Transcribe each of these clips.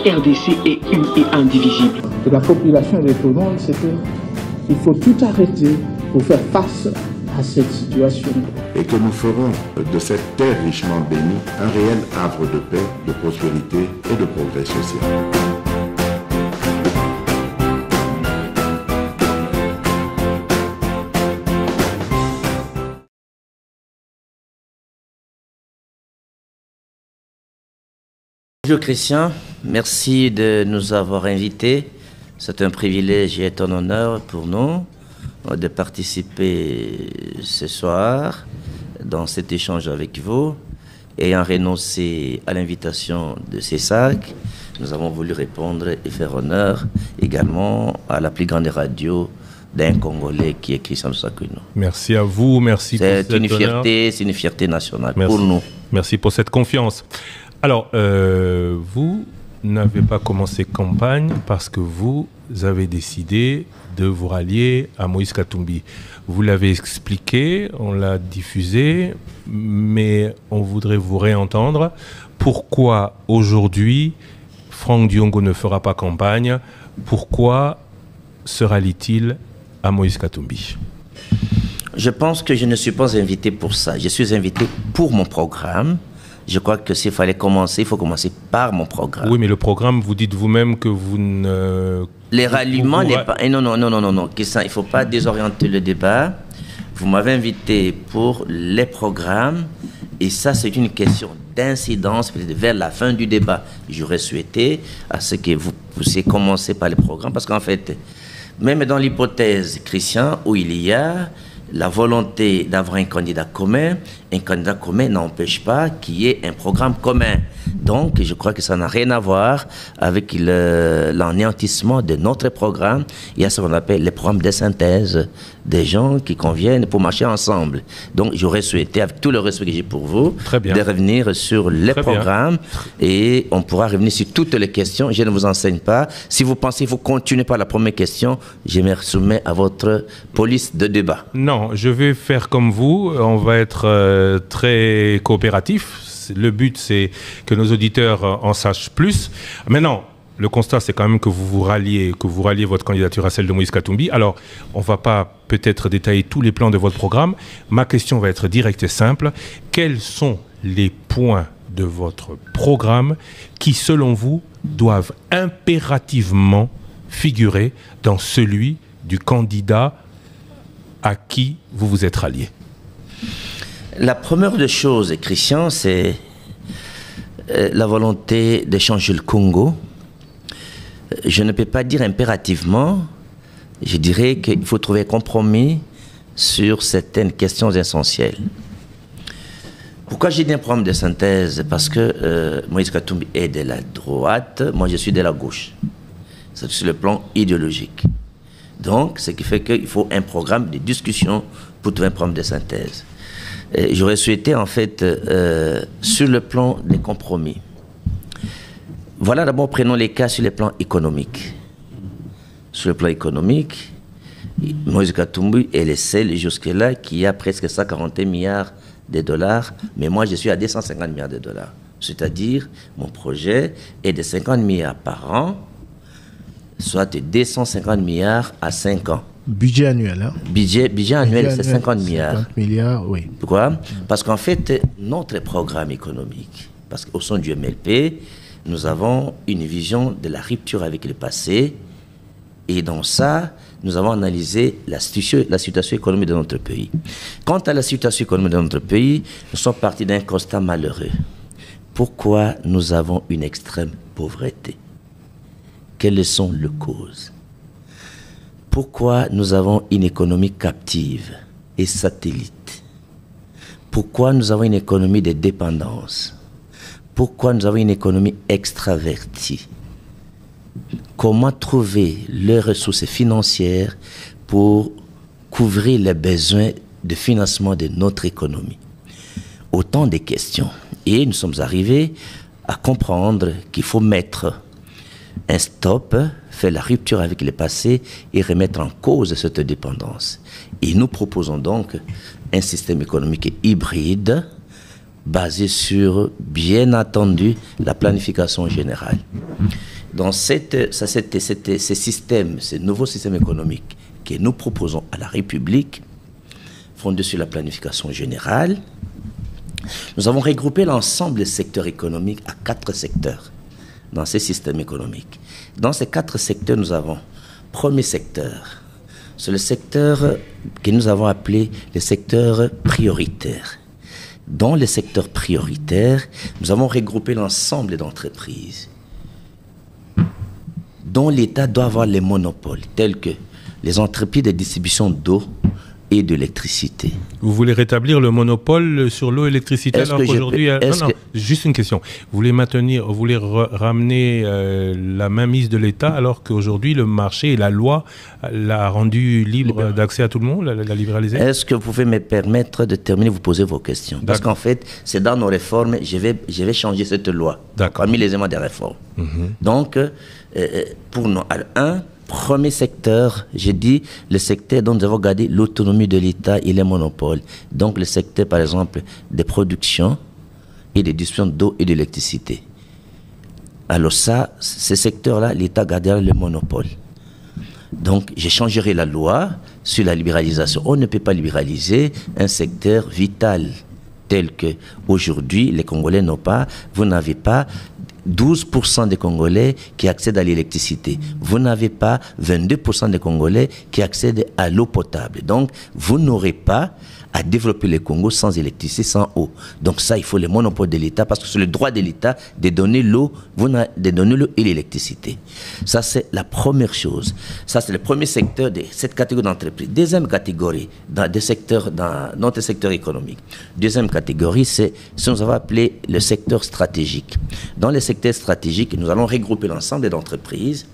RDC est une et indivisible. Et la population de tout le monde, c'est qu'il faut tout arrêter pour faire face à cette situation. Et que nous ferons de cette terre richement bénie un réel havre de paix, de prospérité et de progrès social. Bonjour Christian, merci de nous avoir invités. C'est un privilège et un honneur pour nous de participer ce soir dans cet échange avec vous. Ayant renoncé à l'invitation de CESAC, nous avons voulu répondre et faire honneur également à la plus grande radio d'un Congolais qui est Christian Sakouino. Merci à vous, merci pour cet honneur. C'est une fierté nationale merci. Pour nous. Merci pour cette confiance. Alors, vous n'avez pas commencé campagne parce que vous avez décidé de vous rallier à Moïse Katumbi. Vous l'avez expliqué, on l'a diffusé, mais on voudrait vous réentendre. Pourquoi aujourd'hui, Franck Diongo ne fera pas campagne? Pourquoi se rallie-t-il à Moïse Katumbi? Je pense que je ne suis pas invité pour ça. Je suis invité pour mon programme. Je crois que s'il fallait commencer, il faut commencer par mon programme. Oui, mais le programme, vous dites vous-même que vous ne... Les ralliements n'est pas... Non. Il ne faut pas désorienter le débat. Vous m'avez invité pour les programmes. Et ça, c'est une question d'incidence vers la fin du débat. J'aurais souhaité à ce que vous puissiez commencer par les programmes. Parce qu'en fait, même dans l'hypothèse, Christian, où il y a la volonté d'avoir un candidat commun n'empêche pas qu'il y ait un programme commun. Donc, je crois que ça n'a rien à voir avec l'anéantissement de notre programme. Il y a ce qu'on appelle les programmes de synthèse, des gens qui conviennent pour marcher ensemble. Donc, j'aurais souhaité, avec tout le respect que j'ai pour vous, de revenir sur les programmes et on pourra revenir sur toutes les questions. Je ne vous enseigne pas. Si vous pensez qu'il faut continuer par la première question, je me soumets à votre police de débat. Non, je vais faire comme vous. On va être très coopératif. Le but, c'est que nos auditeurs en sachent plus. Maintenant, le constat, c'est quand même que vous ralliez votre candidature à celle de Moïse Katumbi. Alors, on ne va pas peut-être détailler tous les plans de votre programme. Ma question va être directe et simple. Quels sont les points de votre programme qui, selon vous, doivent impérativement figurer dans celui du candidat à qui vous vous êtes rallié? La première des choses, Christian, c'est la volonté de changer le Congo. Je ne peux pas dire impérativement, je dirais qu'il faut trouver un compromis sur certaines questions essentielles. Pourquoi j'ai dit un programme de synthèse? Parce que Moïse Katumbi est de la droite, moi je suis de la gauche. C'est sur le plan idéologique. Donc, ce qui fait qu'il faut un programme de discussion pour trouver un programme de synthèse. J'aurais souhaité, en fait, sur le plan des compromis. Voilà, d'abord, prenons les cas sur le plan économique. Sur le plan économique, Moïse Katumbi est le seul jusque-là qui a presque 141 milliards de dollars, mais moi, je suis à 250 milliards de dollars. C'est-à-dire, mon projet est de 50 milliards par an, soit de 250 milliards à 5 ans. Budget annuel, hein? Budget annuel, c'est 50 milliards. 50 milliards, oui. Pourquoi? Parce qu'en fait, notre programme économique, parce qu'au sein du MLP, nous avons une vision de la rupture avec le passé. Et dans ça, nous avons analysé la situation économique de notre pays. Quant à la situation économique de notre pays, nous sommes partis d'un constat malheureux. Pourquoi nous avons une extrême pauvreté? Quelles sont les causes? Pourquoi nous avons une économie captive et satellite? Pourquoi nous avons une économie de dépendance? Pourquoi nous avons une économie extravertie? Comment trouver les ressources financières pour couvrir les besoins de financement de notre économie? Autant de questions. Et nous sommes arrivés à comprendre qu'il faut mettre un stop, faire la rupture avec le passé et remettre en cause cette dépendance. Et nous proposons donc un système économique hybride basé sur, bien entendu, la planification générale. dans ces systèmes, ces nouveaux systèmes économiques que nous proposons à la République, fondés sur la planification générale, nous avons regroupé l'ensemble des secteurs économiques à 4 secteurs dans ces systèmes économiques. Dans ces 4 secteurs, nous avons, premier secteur, c'est le secteur que nous avons appelé le secteur prioritaire. Dans les secteurs prioritaires, nous avons regroupé l'ensemble d'entreprises dont l'État doit avoir les monopoles, tels que les entreprises de distribution d'eau et d'électricité. Vous voulez rétablir le monopole sur l'eau et l'électricité alors qu'aujourd'hui... Non, juste une question. Vous voulez maintenir, vous voulez ramener la mainmise de l'État alors qu'aujourd'hui le marché et la loi l'a rendu libre d'accès à tout le monde, l'a libéralisé? Est-ce que vous pouvez me permettre de terminer, vous poser vos questions? Parce qu'en fait, c'est dans nos réformes, je vais changer cette loi parmi les éléments des réformes. Donc, pour nous, premier secteur, j'ai dit le secteur dont nous avons gardé l'autonomie de l'État et les monopoles. Donc le secteur, par exemple, des productions et des distributions d'eau et d'électricité. Alors ça, ces secteurs-là, l'État gardera le monopole. Donc je changerai la loi sur la libéralisation. On ne peut pas libéraliser un secteur vital tel que aujourd'hui les Congolais n'ont pas, vous n'avez pas 12% des Congolais qui accèdent à l'électricité. Vous n'avez pas 22% des Congolais qui accèdent à l'eau potable. Donc, vous n'aurez pas à développer le Congo sans électricité, sans eau. Donc ça, il faut le monopole de l'État parce que c'est le droit de l'État de donner l'eau, et l'électricité. Ça, c'est la première chose. Ça, c'est le premier secteur de cette catégorie d'entreprise. Deuxième catégorie, dans notre secteur économique. Deuxième catégorie, c'est ce que nous avons appelé le secteur stratégique. Dans le secteur stratégique, nous allons regrouper l'ensemble des entreprises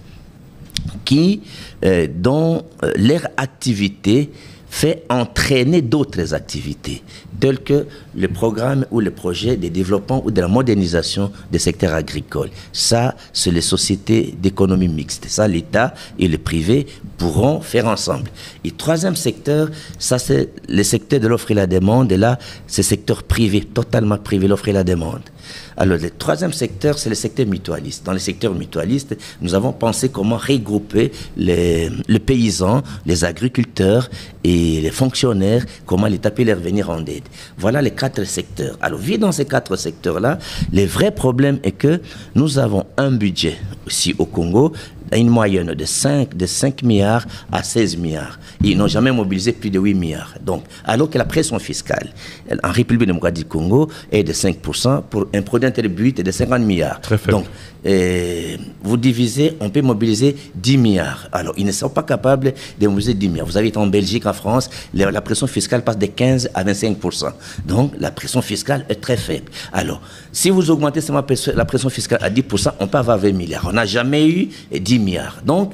qui, dont leur activité fait entraîner d'autres activités, telles que le programme ou le projet de développement ou de la modernisation des secteurs agricoles. Ça, c'est les sociétés d'économie mixte. Ça, l'État et le privé pourront faire ensemble. Et troisième secteur, ça, c'est le secteur de l'offre et la demande. Et là, c'est le secteur privé, totalement privé, l'offre et la demande. Alors, le troisième secteur, c'est le secteur mutualiste. Dans le secteur mutualiste, nous avons pensé comment regrouper les paysans, les agriculteurs et les fonctionnaires, comment l'État peut leur venir en aide. Voilà les 4 secteurs. Alors, vu dans ces 4 secteurs-là, le vrai problème est que nous avons un budget aussi au Congo, une moyenne de 5 milliards à 16 milliards. Ils n'ont jamais mobilisé plus de 8 milliards. Donc, alors que la pression fiscale en République démocratique du Congo est de 5%, pour un produit intérieur brut est de 50 milliards. Très faible. Donc, vous divisez, on peut mobiliser 10 milliards. Alors, ils ne sont pas capables de mobiliser 10 milliards. Vous avez été en Belgique, en France, la pression fiscale passe de 15 à 25%. Donc, la pression fiscale est très faible. Alors, si vous augmentez la pression fiscale à 10%, on peut avoir 20 milliards. On n'a jamais eu 10 milliards. Donc,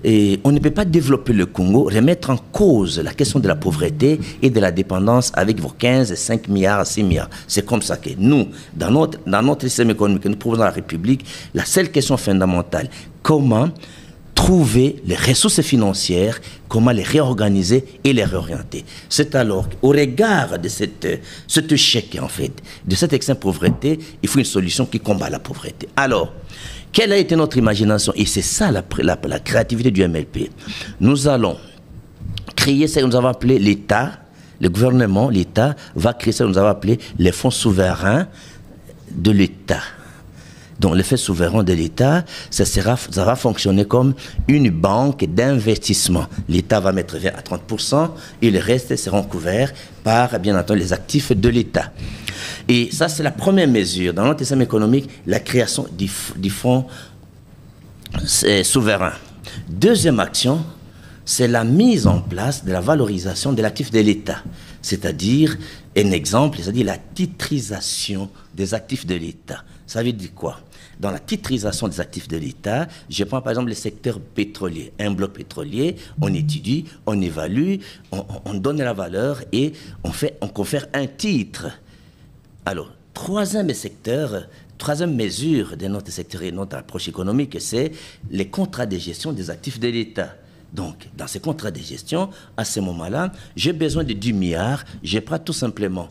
on ne peut pas développer le Congo, remettre en cause la question de la pauvreté et de la dépendance avec vos 15, 5 milliards, 6 milliards. C'est comme ça que nous, dans notre système économique que nous proposons à la République, la seule question fondamentale, comment trouver les ressources financières, comment les réorganiser et les réorienter. C'est alors qu'au regard de cet échec, en fait, de cette extrême pauvreté, il faut une solution qui combat la pauvreté. Alors, quelle a été notre imagination? Et c'est ça la créativité du MLP. Nous allons créer ce que nous avons appelé l'État, le gouvernement, l'État va créer ce que nous avons appelé les fonds souverains de l'État. Donc, les fonds souverains de l'État, ça va fonctionner comme une banque d'investissement. L'État va mettre 20 à 30% et le reste seront couverts par, bien entendu, les actifs de l'État. Et ça, c'est la première mesure dans notre système économique, la création du fonds souverain. Deuxième action, c'est la mise en place de la valorisation de l'actif de l'État. C'est-à-dire, un exemple, c'est-à-dire la titrisation des actifs de l'État. Ça veut dire quoi? Dans la titrisation des actifs de l'État, je prends par exemple le secteur pétrolier. Un bloc pétrolier, on étudie, on évalue, on donne la valeur et on confère un titre. Alors, troisième mesure de notre secteur et notre approche économique, c'est les contrats de gestion des actifs de l'État. Donc, dans ces contrats de gestion, à ce moment-là, j'ai besoin de 10 milliards, je prends tout simplement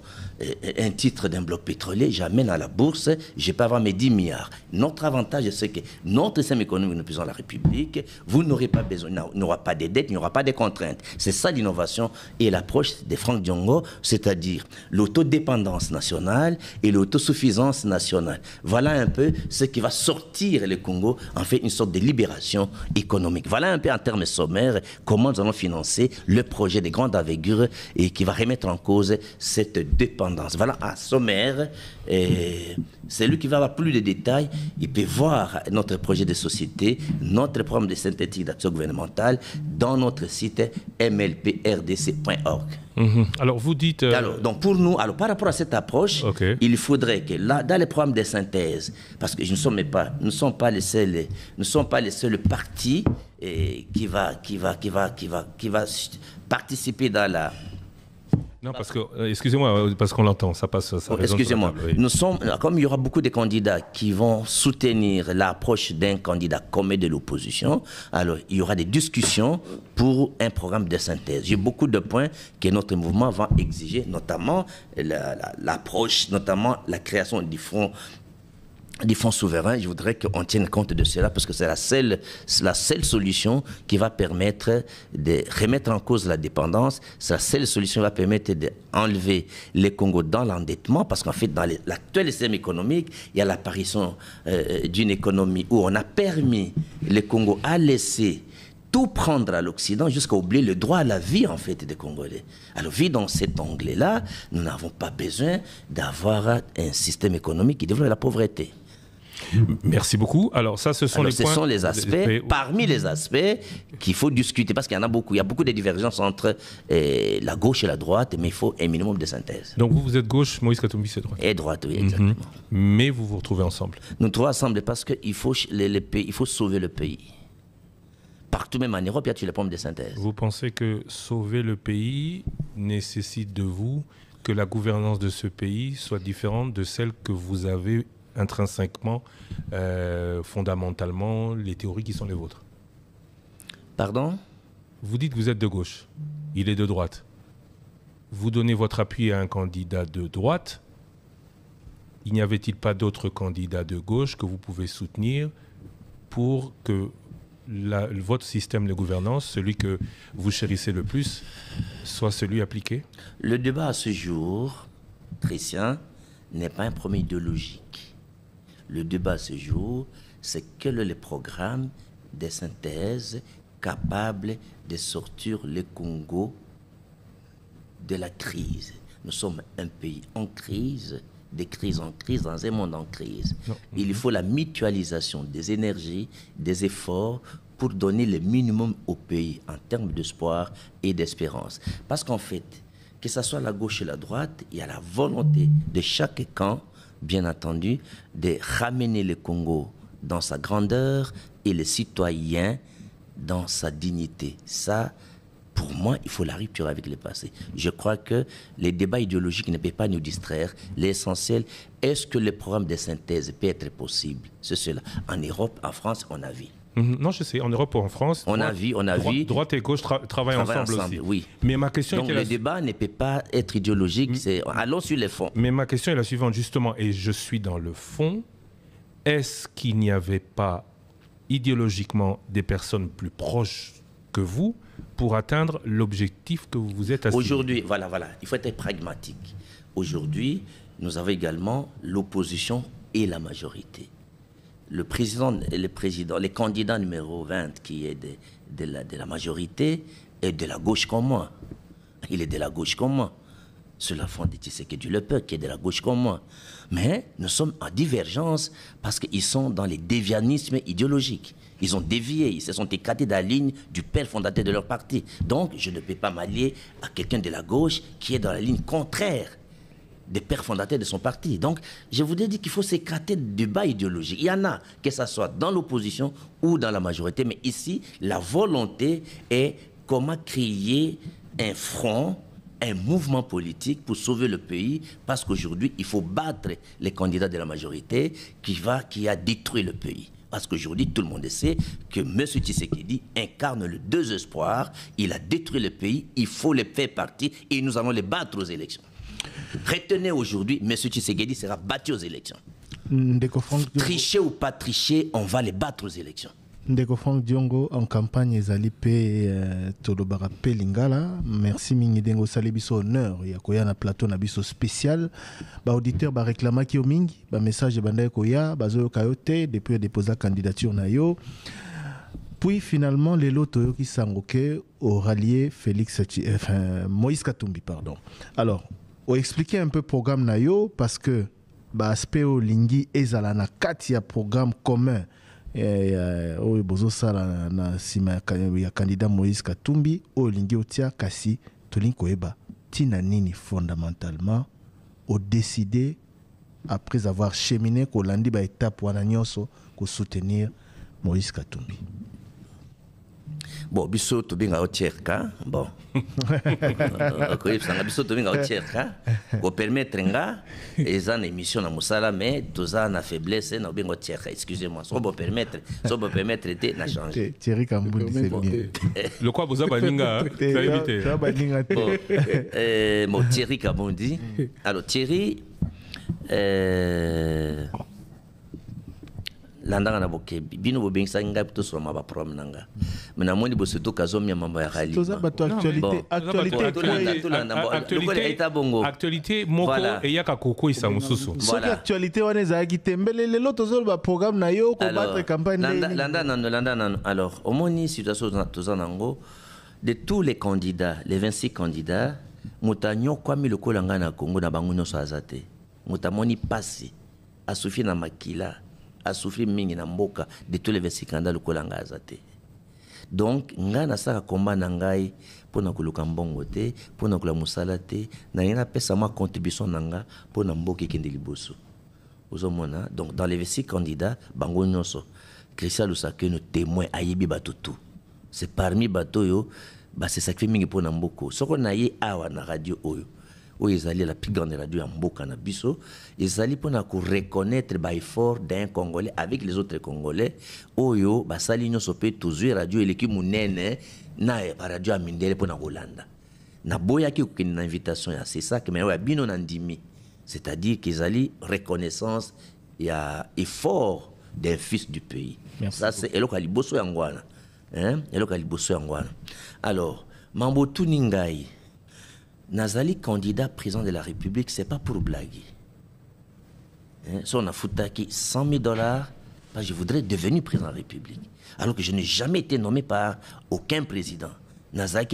un titre d'un bloc pétrolier, j'amène à la bourse, je peux avoir mes 10 milliards. Notre avantage, c'est que notre système économique, nous puissions la République, vous n'aurez pas besoin, il n'y aura pas de dettes, il n'y aura pas de contraintes. C'est ça l'innovation et l'approche de Franck Diongo, c'est-à-dire l'autodépendance nationale et l'autosuffisance nationale. Voilà un peu ce qui va sortir le Congo, en fait, une sorte de libération économique. Voilà un peu en termes sommaires comment nous allons financer le projet de grande envergure et qui va remettre en cause cette dépendance. Voilà un sommaire. C'est lui qui va avoir plus de détails. Il peut voir notre projet de société, notre programme de synthétique d'action gouvernementale dans notre site mlprdc.org. Alors vous dites... Donc pour nous, par rapport à cette approche, il faudrait que là, dans les programmes de synthèse, parce que nous ne sommes pas les seuls partis qui va participer dans la... Non, parce que, excusez-moi, parce qu'on l'entend, ça passe. Ça excusez-moi, oui. Comme il y aura beaucoup de candidats qui vont soutenir l'approche d'un candidat comme de l'opposition, alors il y aura des discussions pour un programme de synthèse. J'ai beaucoup de points que notre mouvement va exiger, notamment l'approche, notamment la création du fonds souverains. Je voudrais qu'on tienne compte de cela parce que c'est la seule solution qui va permettre de remettre en cause la dépendance. C'est la seule solution qui va permettre d'enlever les Congos dans l'endettement parce qu'en fait, dans l'actuel système économique, il y a l'apparition d'une économie où on a permis les Congos à laisser tout prendre à l'Occident jusqu'à oublier le droit à la vie, en fait, des Congolais. Alors, vu dans cet angle-là, nous n'avons pas besoin d'avoir un système économique qui développe la pauvreté. Merci beaucoup. Alors ça, ce sont les aspects, parmi les aspects qu'il faut discuter, parce qu'il y en a beaucoup. Il y a beaucoup de divergences entre la gauche et la droite, mais il faut un minimum de synthèse. Donc vous êtes gauche, Moïse Katumbi, c'est droite. Et droite, oui, exactement. Mais vous vous retrouvez ensemble. Nous nous trouvons ensemble parce qu'il faut, il faut sauver le pays. Partout, même en Europe, il y a tous les problèmes de synthèse. Vous pensez que sauver le pays nécessite de vous que la gouvernance de ce pays soit différente de celle que vous avez intrinsèquement, fondamentalement, les théories qui sont les vôtres? Pardon? Vous dites que vous êtes de gauche, il est de droite. Vous donnez votre appui à un candidat de droite. Il n'y avait-il pas d'autres candidats de gauche que vous pouvez soutenir pour que votre système de gouvernance, celui que vous chérissez le plus, soit celui appliqué? Le débat à ce jour, Christian, n'est pas un problème idéologique. Le débat à ce jour, c'est quel est le programme de synthèse capable de sortir le Congo de la crise. Nous sommes un pays en crise, de crise en crise, dans un monde en crise. Il faut la mutualisation des énergies, des efforts pour donner le minimum au pays en termes d'espoir et d'espérance. Parce qu'en fait, que ce soit la gauche et la droite, il y a la volonté de chaque camp, bien entendu, de ramener le Congo dans sa grandeur et les citoyens dans sa dignité. Ça, pour moi, il faut la rupture avec le passé. Je crois que les débats idéologiques ne peuvent pas nous distraire. L'essentiel, est-ce que le programme de synthèse peut être possible? C'est cela. En Europe, en France, on a vu. Non, je sais. En Europe ou en France, droite et gauche travaillent ensemble aussi. Oui. Mais ma question Donc le débat ne peut pas être idéologique. Allons sur les fonds. Mais ma question est la suivante, justement, et je suis dans le fond. Est-ce qu'il n'y avait pas idéologiquement des personnes plus proches que vous pour atteindre l'objectif que vous vous êtes assigné? Aujourd'hui, voilà, il faut être pragmatique. Aujourd'hui, nous avons également l'opposition et la majorité. Le candidat numéro 20 qui est de la majorité est de la gauche comme moi. Il est de la gauche comme moi. Sur la fond de Tshisekedi Le Peuple qui est de la gauche comme moi. Mais nous sommes en divergence parce qu'ils sont dans les dévianismes idéologiques. Ils ont dévié, ils se sont écartés de la ligne du père fondateur de leur parti. Donc je ne peux pas m'allier à quelqu'un de la gauche qui est dans la ligne contraire des pères fondateurs de son parti. Donc, je vous ai dit qu'il faut s'écarter du débat idéologique. Il y en a, que ce soit dans l'opposition ou dans la majorité, mais ici, la volonté est comment créer un front, un mouvement politique pour sauver le pays, parce qu'aujourd'hui, il faut battre les candidats de la majorité qui a détruit le pays. Parce qu'aujourd'hui, tout le monde sait que M. Tshisekedi incarne le désespoir, il a détruit le pays, il faut les faire partir et nous allons les battre aux élections. Retenez aujourd'hui, M. Tshisekedi sera battu aux élections. Tricher ou pas tricher, on va les battre aux élections. Ndeko Franck Diongo en campagne ezali pe tolobara pe lingala. Merci mingi dengo sali biso honneur ya koya na plateau na biso spécial. Ba auditeur ba réclama ki o mingi ba message bandaye koya bazo kayote depuis déposer candidature na yo. Puis finalement les loto qui sangoke au rallier Moïse Katumbi pardon. Alors, on expliquer un peu programme na yo parce que ba aspect o lingi ezala na katia programme commun. Oyo bozo sala na sima ya candidat Moïse Katumbi o lingi otia kasi tolingi koyeba tina nini fondamentalement o décidé après avoir cheminé ko landi ba étape wana nyonso ko soutenir Moïse Katumbi. Bon, biso to binga otierka, bon. Okoyebsanga biso to binga otierka, ko permettre nga eza na émission na musala mais toza na faiblesse na binga otierka, excusez-moi. So bo permettre te na changer. Thierry Kambundi c'est bien. Le quoi boza baninga, ça éviter. Ça baninga. Bon, Thierry Kambundi. Alors Thierry landanga na bokebi bino bo bengisa nga to so ma ba prom nanga mena moni bo seto kazomia mambo ya rali toza bato actualité moko et yaka koko isa mususu soki actualité wana za kitembele lelo tozo ba programme na yo ko battre campagne landa nan alors omoni situation toza nango de tous les candidats les 26 candidats mutanyo kwami lokola nga na Congo na bango nyonso azate mutamoni pasi asufi na makila a souffert mingi na mboka de tous les 26 candidats le kolanga azate. Donc nga na saka combat na ngai pona kuluka mbongo te pona kula musala te na yana pesa ma contribution nanga pona mboka kende liboso. Ozomona donc dans les 26 candidats bango nyonso Christian Lusake no témoin ayebi bato tout. C'est parmi bato yo ba c'est sacrifié mingi pona mboko. Soko na ye awa na radio oyo. Où ils allaient la plus grande radio en Mboka na biso, ils allaient pour reconnaître l'effort d'un Congolais avec les autres Congolais. Oyo basali nyo sope toujours radio eleki munene na radio amindele pour na Hollanda. Na boya ki une invitation ya c'est ça que mais bino nandimi. C'est-à-dire qu'ils allaient reconnaissance ya effort d'un fils du pays. Merci ça c'est eloko liboso yangwana. Hein? Eloko liboso yangwana. Alors, mambo tuningai Nazali candidat président de la République, c'est pas pour blaguer. Si on a foutaki $100,000, bah, je voudrais devenir président de la République. Alors que je n'ai jamais été nommé par aucun président. Nazali,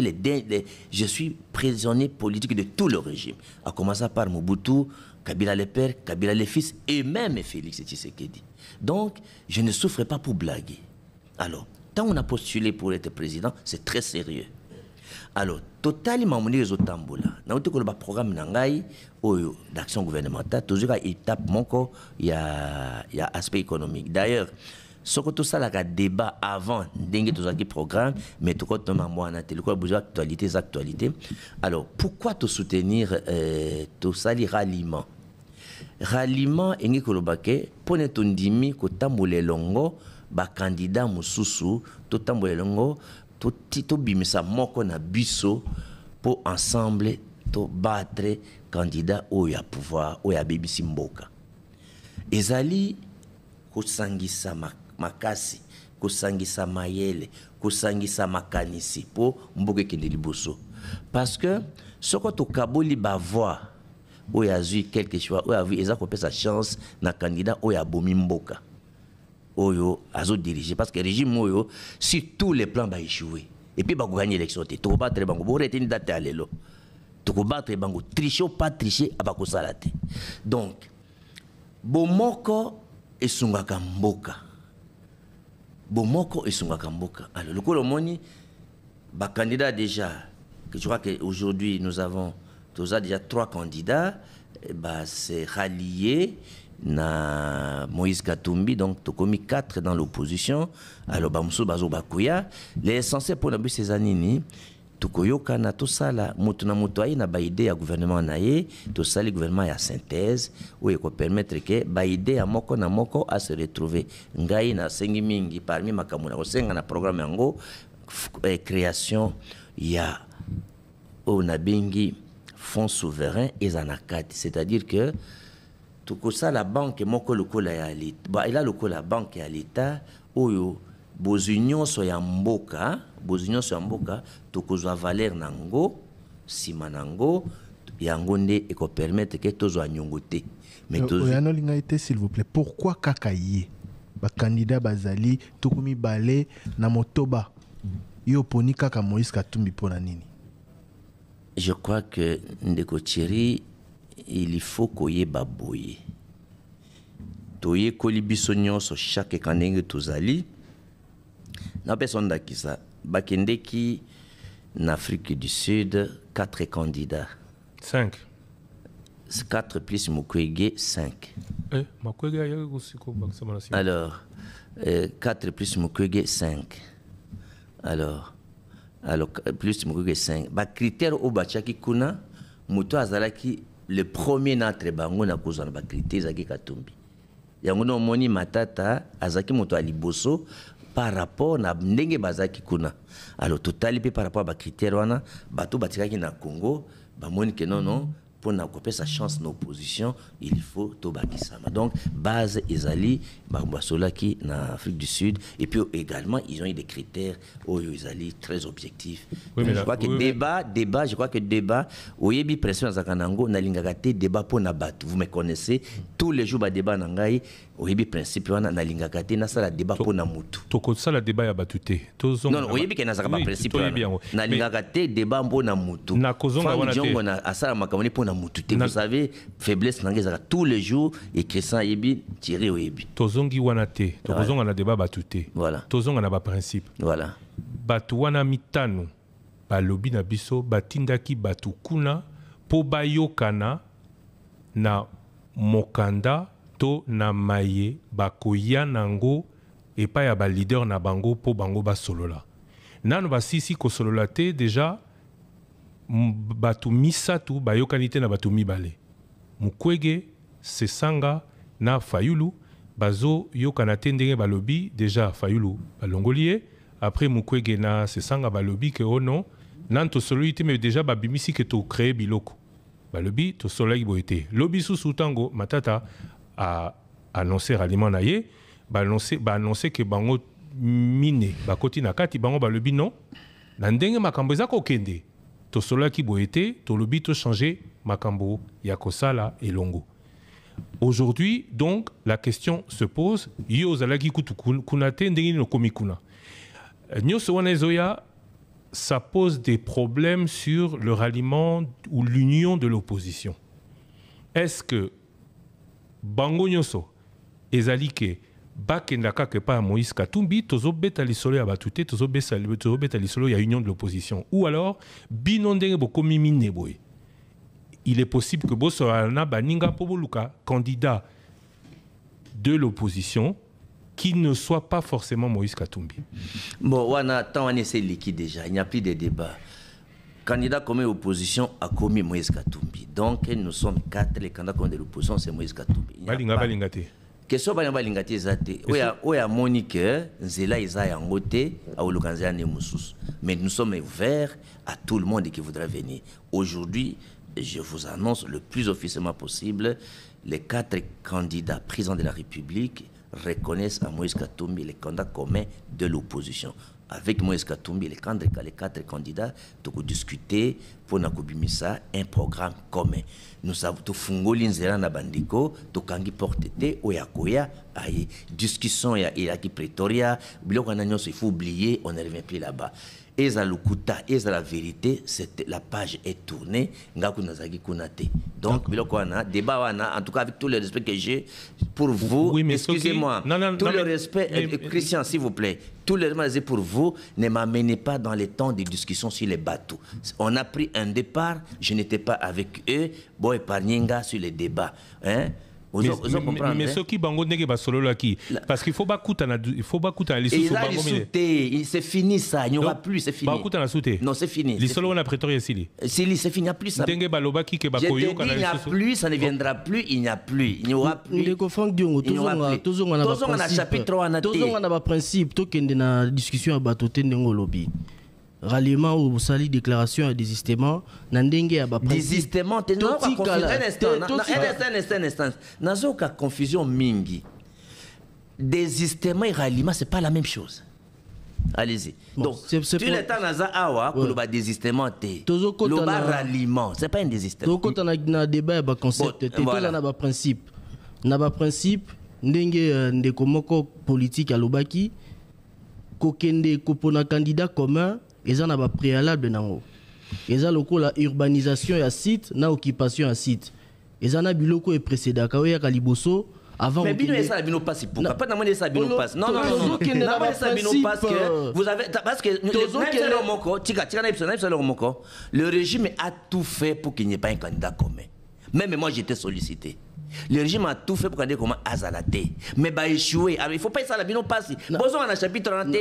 je suis prisonnier politique de tout le régime. À commencer par Mobutu, Kabila le père, Kabila le fils et même Félix Tshisekedi. Donc, je ne souffre pas pour blaguer. Alors, tant on a postulé pour être président, c'est très sérieux. Alors, totalement mon les otambola. Na uti ko ba programme nangai oyo d'action gouvernementale toujours à étape moko il y a aspect économique. D'ailleurs, ce que tout ça la débat avant dingue tout ça qui programme mais tout comme moi na télé quoi besoin actualité. Alors, pourquoi te soutenir tout ça les ralliement engi ko lobake pone tondimi ko tambole longo ba candidat mususu to tambole longo to bimisa moko na biso pour ensemble to battre candidat au ya pouvoir au ya bibisi mboka ezali kosangisa makasi kosangisa mayele kosangisa makanisi po mboka kende liboso parce que soko to kaboli ba voix au ya zui quelque chose au ya vu eza ko pesa chance na candidat au ya bomi mboka Oyo azo diriger parce que le régime oyo si tous les plans va échouer et puis va gagner l'élection te to battre bango bo retenir date à lelo to battre bango tricher ou pas tricher abako salate donc bomoko esungaka mboka alors le kolomoni ba candidat déjà que je crois que aujourd'hui nous avons déjà 3 candidats bah c'est rallié na Moïse Katumbi donc to komi 4 dans l'opposition alors bamso bazo bakuya l'essentiel pour nabi ces années to koyoka na to sala mutu na mutu ay na ba idée ya gouvernement na ye to sala gouvernement ya synthèse où il peut permettre que ba idée ya moko na moko à se retrouver ngai na sengi mingi parmi makamuna osenga na programme yango création ya o na bengi fonds souverains et zanakati, c'est-à-dire que tout ça la banque moko lokola ya l'État, bah il a lokola banque ya l'État oyo bozunion so ya mboka tokozwa valeur nango sima nango yango nde eko permettre que tozwa nyongo te. Mais oyano linga été s'il vous plaît, pourquoi kakaye ba candidat bazali tokomi balé na motoba yo poni kaka Moïse Katumbi pona nini? Je crois que ndeko Thierry, il faut koye baboye toye kolibiso nyonso chaque kanenge tozali na personne dakisa bakendeki en Afrique du Sud 4 candidats 5 4 plus Mukwege 5 alors 4 plus Mukwege 5 alors plus Mukwege 5 ba critère au bachaki kuna muto azalaki le premier n'entre bango na kozana ba critère zaki Katumbi yango no moni matata azaki muto aliboso par rapport na ndenge bazaki kuna alors total pe par rapport à ba critère wana bato batikaki na Congo ba moni que non pour na couper sa chance dans l'opposition, il faut Tobakisama. Donc, base Ezali, Barbasolaki, na Afrique du Sud, et puis également, ils ont eu des critères, Ezali, très objectifs. Oui, mais je crois que débat, Oyebi pression Zakanango, Nalingagate, débat pour Nabat. Vous me connaissez, tous les jours, débat Nangai, Oyebi principe, Nalingagate, Nasala débat pour Namutu. Toko ça, le débat, Yabatute. Non, Oyebi Kenazaka principe, Nalingagate, débat pour Namutu. Nakozonga, Asala Makamoni pour vous savez, faiblesse nangezaka tous les jours et Christian Yebi tiré au Yebi. Tozongi wanate, tozonga na débat batute. Voilà. Tozonga na ba principe. Voilà. Batu wana mitano, ba lobi na biso, batindaki batu kuna po bayokana na mokanda to na maye bakoya nango epa ya ba leader na bango po bango ba solola. Nano ba sisi ko solola te déjà batu misatu bayokanite na batu mibale Mukwege Sesanga na Fayulu bazo yokanate ndenge balobi déjà Fayulu balongolie après Mukwege na Sesanga balobi que oh non nanto soloite mais déjà babimisi que to créer biloko balobi to solai boité lobi sous tango matata a annoncé ralliement naye ba annoncer que bango mine bakoti na kati bango balobi non na ndenge makambo ezako kende to sola ki boete to lobi to changer makambo ya kosala elongo. Aujourd'hui donc la question se pose yo zalaki kutu kunate ndenge no komikuna nyoso wana ezoya ça pose des problèmes sur le ralliement ou l'union de l'opposition. Est-ce que bango nyoso ezali ke bakenda kaka pa Moïse Katumbi tozo beta lisolo ya batute tozo beta lisolo ya union de l'opposition ou alors binondenge bokomi mine boy. Il est possible que Bosorana baninga poboluka candidat de l'opposition qui ne soit pas forcément Moïse Katumbi. Bon, wana tant on c'est liquide déjà, il n'y a plus de débat. Candidat comme opposition a commis Moïse Katumbi. Donc nous sommes 4 les candidats comme de l'opposition c'est Moïse Katumbi. Balinga te. Question ba lingati zate oya monique nzela isa ya ngote a olukanza ne mususu mais nous sommes ouverts à tout le monde qui voudrait venir. Aujourd'hui, je vous annonce le plus officiellement possible, les 4 candidats présidents de la République reconnaissent à Moïse Katumbi les candidats communs de l'opposition. Avec Moïse Katumbi, les 4 candidats, nous discuter pour Nakubimisa un programme commun. Nous avons tout fungoli nzela na bandiko, tout kangi portete, oyakoya, aïe, discussion ya qui Pretoria, biloko il faut oublier, on ne revient plus là-bas. Et ça la vérité, la page est tournée, ngaku nazagi kunate. Donc biloko wana débat wana, en tout cas avec tout le respect que j'ai pour vous, oui, excusez-moi, tout le respect, Christian s'il vous plaît, tout le respect pour vous, ne m'amenez pas dans les temps de discussion sur les bateaux. On a pris un départ, je n'étais pas avec eux, bon épargninga sur les débats, hein. Mais ce qui bango nege ba solo laki parce qu'il faut pas coûter les sous bango c'est fini ça, il n'y aura plus, c'est fini. Ba coûter la souté. Non, c'est fini. Les solo on a Pretoria sili. Sili c'est fini, il n'y a plus ça. Ndenge ba lobaki ke ba koyo kana il n'y a plus, ça ne viendra plus, il n'y a plus, il n'y aura plus. Ndeko Frank Diongo tozonga na chapitre wana te. Tozonga na ba principe to kende na discussion ya bato te ndengo lobi. ralliement ou sali déclaration à désistement nandenge ya ba désistement un instant nazoka confusion mingi. Désistement et ralliement c'est pas la même chose. Allez-y. Bon, donc tu le temps naza awa ko le désistement té le ralliement c'est pas un désistement. Donc quand on a na débat ba concept té voilà. Na ba principe ndenge ndeko moko politique à lobaki kokende kopona candidat commun eza na ba préalable nango eza lokola urbanisation ya site na occupation ya site eza na biloko e précédent ka oya liboso avant. Mais bino esa bino passe pour pas na ça bino passe non ça bino passe que vous avez parce que le régime a tout fait pour qu'il n'y ait pas un candidat commun. Même moi j'étais sollicité. Le régime a tout fait pour qu'on comment azalate mais bah échouer. Alors il faut pas ça la bino passe. Bozo na chapitre 30.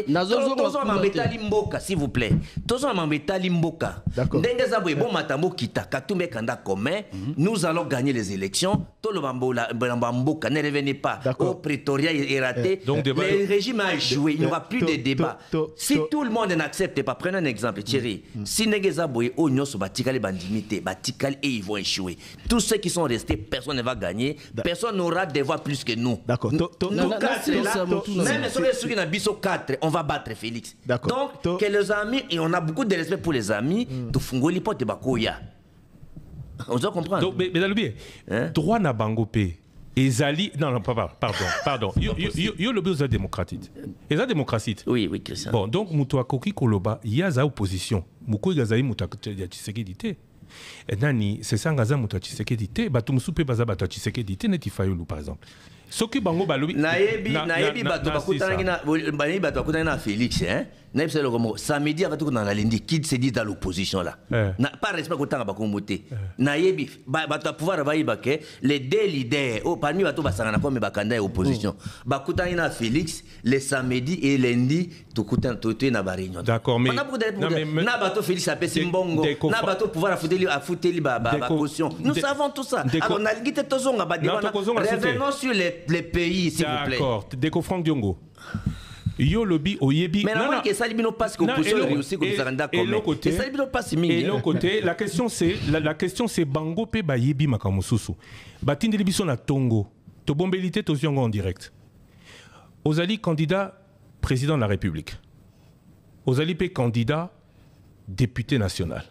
Tozo mambeta limboka s'il vous plaît. Tozo mambeta limboka. Ndenge za boye bon matambo kita katumbe kanda commun. Nous allons gagner les élections. Tout le mboka ne revenez pas au Pretoria est raté. Le régime a échoué. Il n'y aura plus de débat. Si tout le monde n'accepte pas, prenez un exemple Thierry. Si ndenge za boye o nyoso batikali bandimité, batikali et ils vont échouer. Tous ceux qui sont restés, personne ne va gagner. Personne n'aura des voix plus que nous. D'accord. Nous 4 là, même ceux qui ont biso 4, on va battre Félix. Donc, que les amis, et on a beaucoup de respect pour les amis, tu fungoli pote bakoya. On doit comprendre. Donc, mais dans le bien, droit na bangopé. Ezali, non, pardon. Yo le besoin démocratique. Et ça démocratie. Oui, Christian. Bon, donc mutua koki koloba, il y a za opposition. Muko gazali muta tshisekedi. Et nani c'est ça ngaza muta tshisekedi te batu musupe baza batu tshisekedi te neti fayulu par exemple. Soki bango balobi nayebi batu bakutana na Félix hein. Nayebi c'est le comme samedi avec tout dans la lundi qui se dit dans l'opposition là. Na pas respect kotanga bakomboté. Nayebi batu pouvoir bayiba ke les deux leaders parmi batu basangana comme bakanda opposition. Bakutana na Félix les samedi et lundi tukutana toté na ba réunion. D'accord mais na batu Félix a pesi mbongo na batu pouvoir afuteli ba caution. Nous savons tout ça. Alors na lingite tozonga ba débat. Revenons sur les pays s'il vous plaît. D'accord, Deko Franck Diongo. Yo lobby oyebi. Mais non, que ça libino passe qu'on peut réussir que vous arrêtez comme. Et ça libino passe mingi. Et l'autre côté, la question c'est bango pe ba yebi makamususu. Batinde libiso na Tongo. To bombelité to ziongo en direct. Ozali candidat président de la République. Ozali pe candidat député national.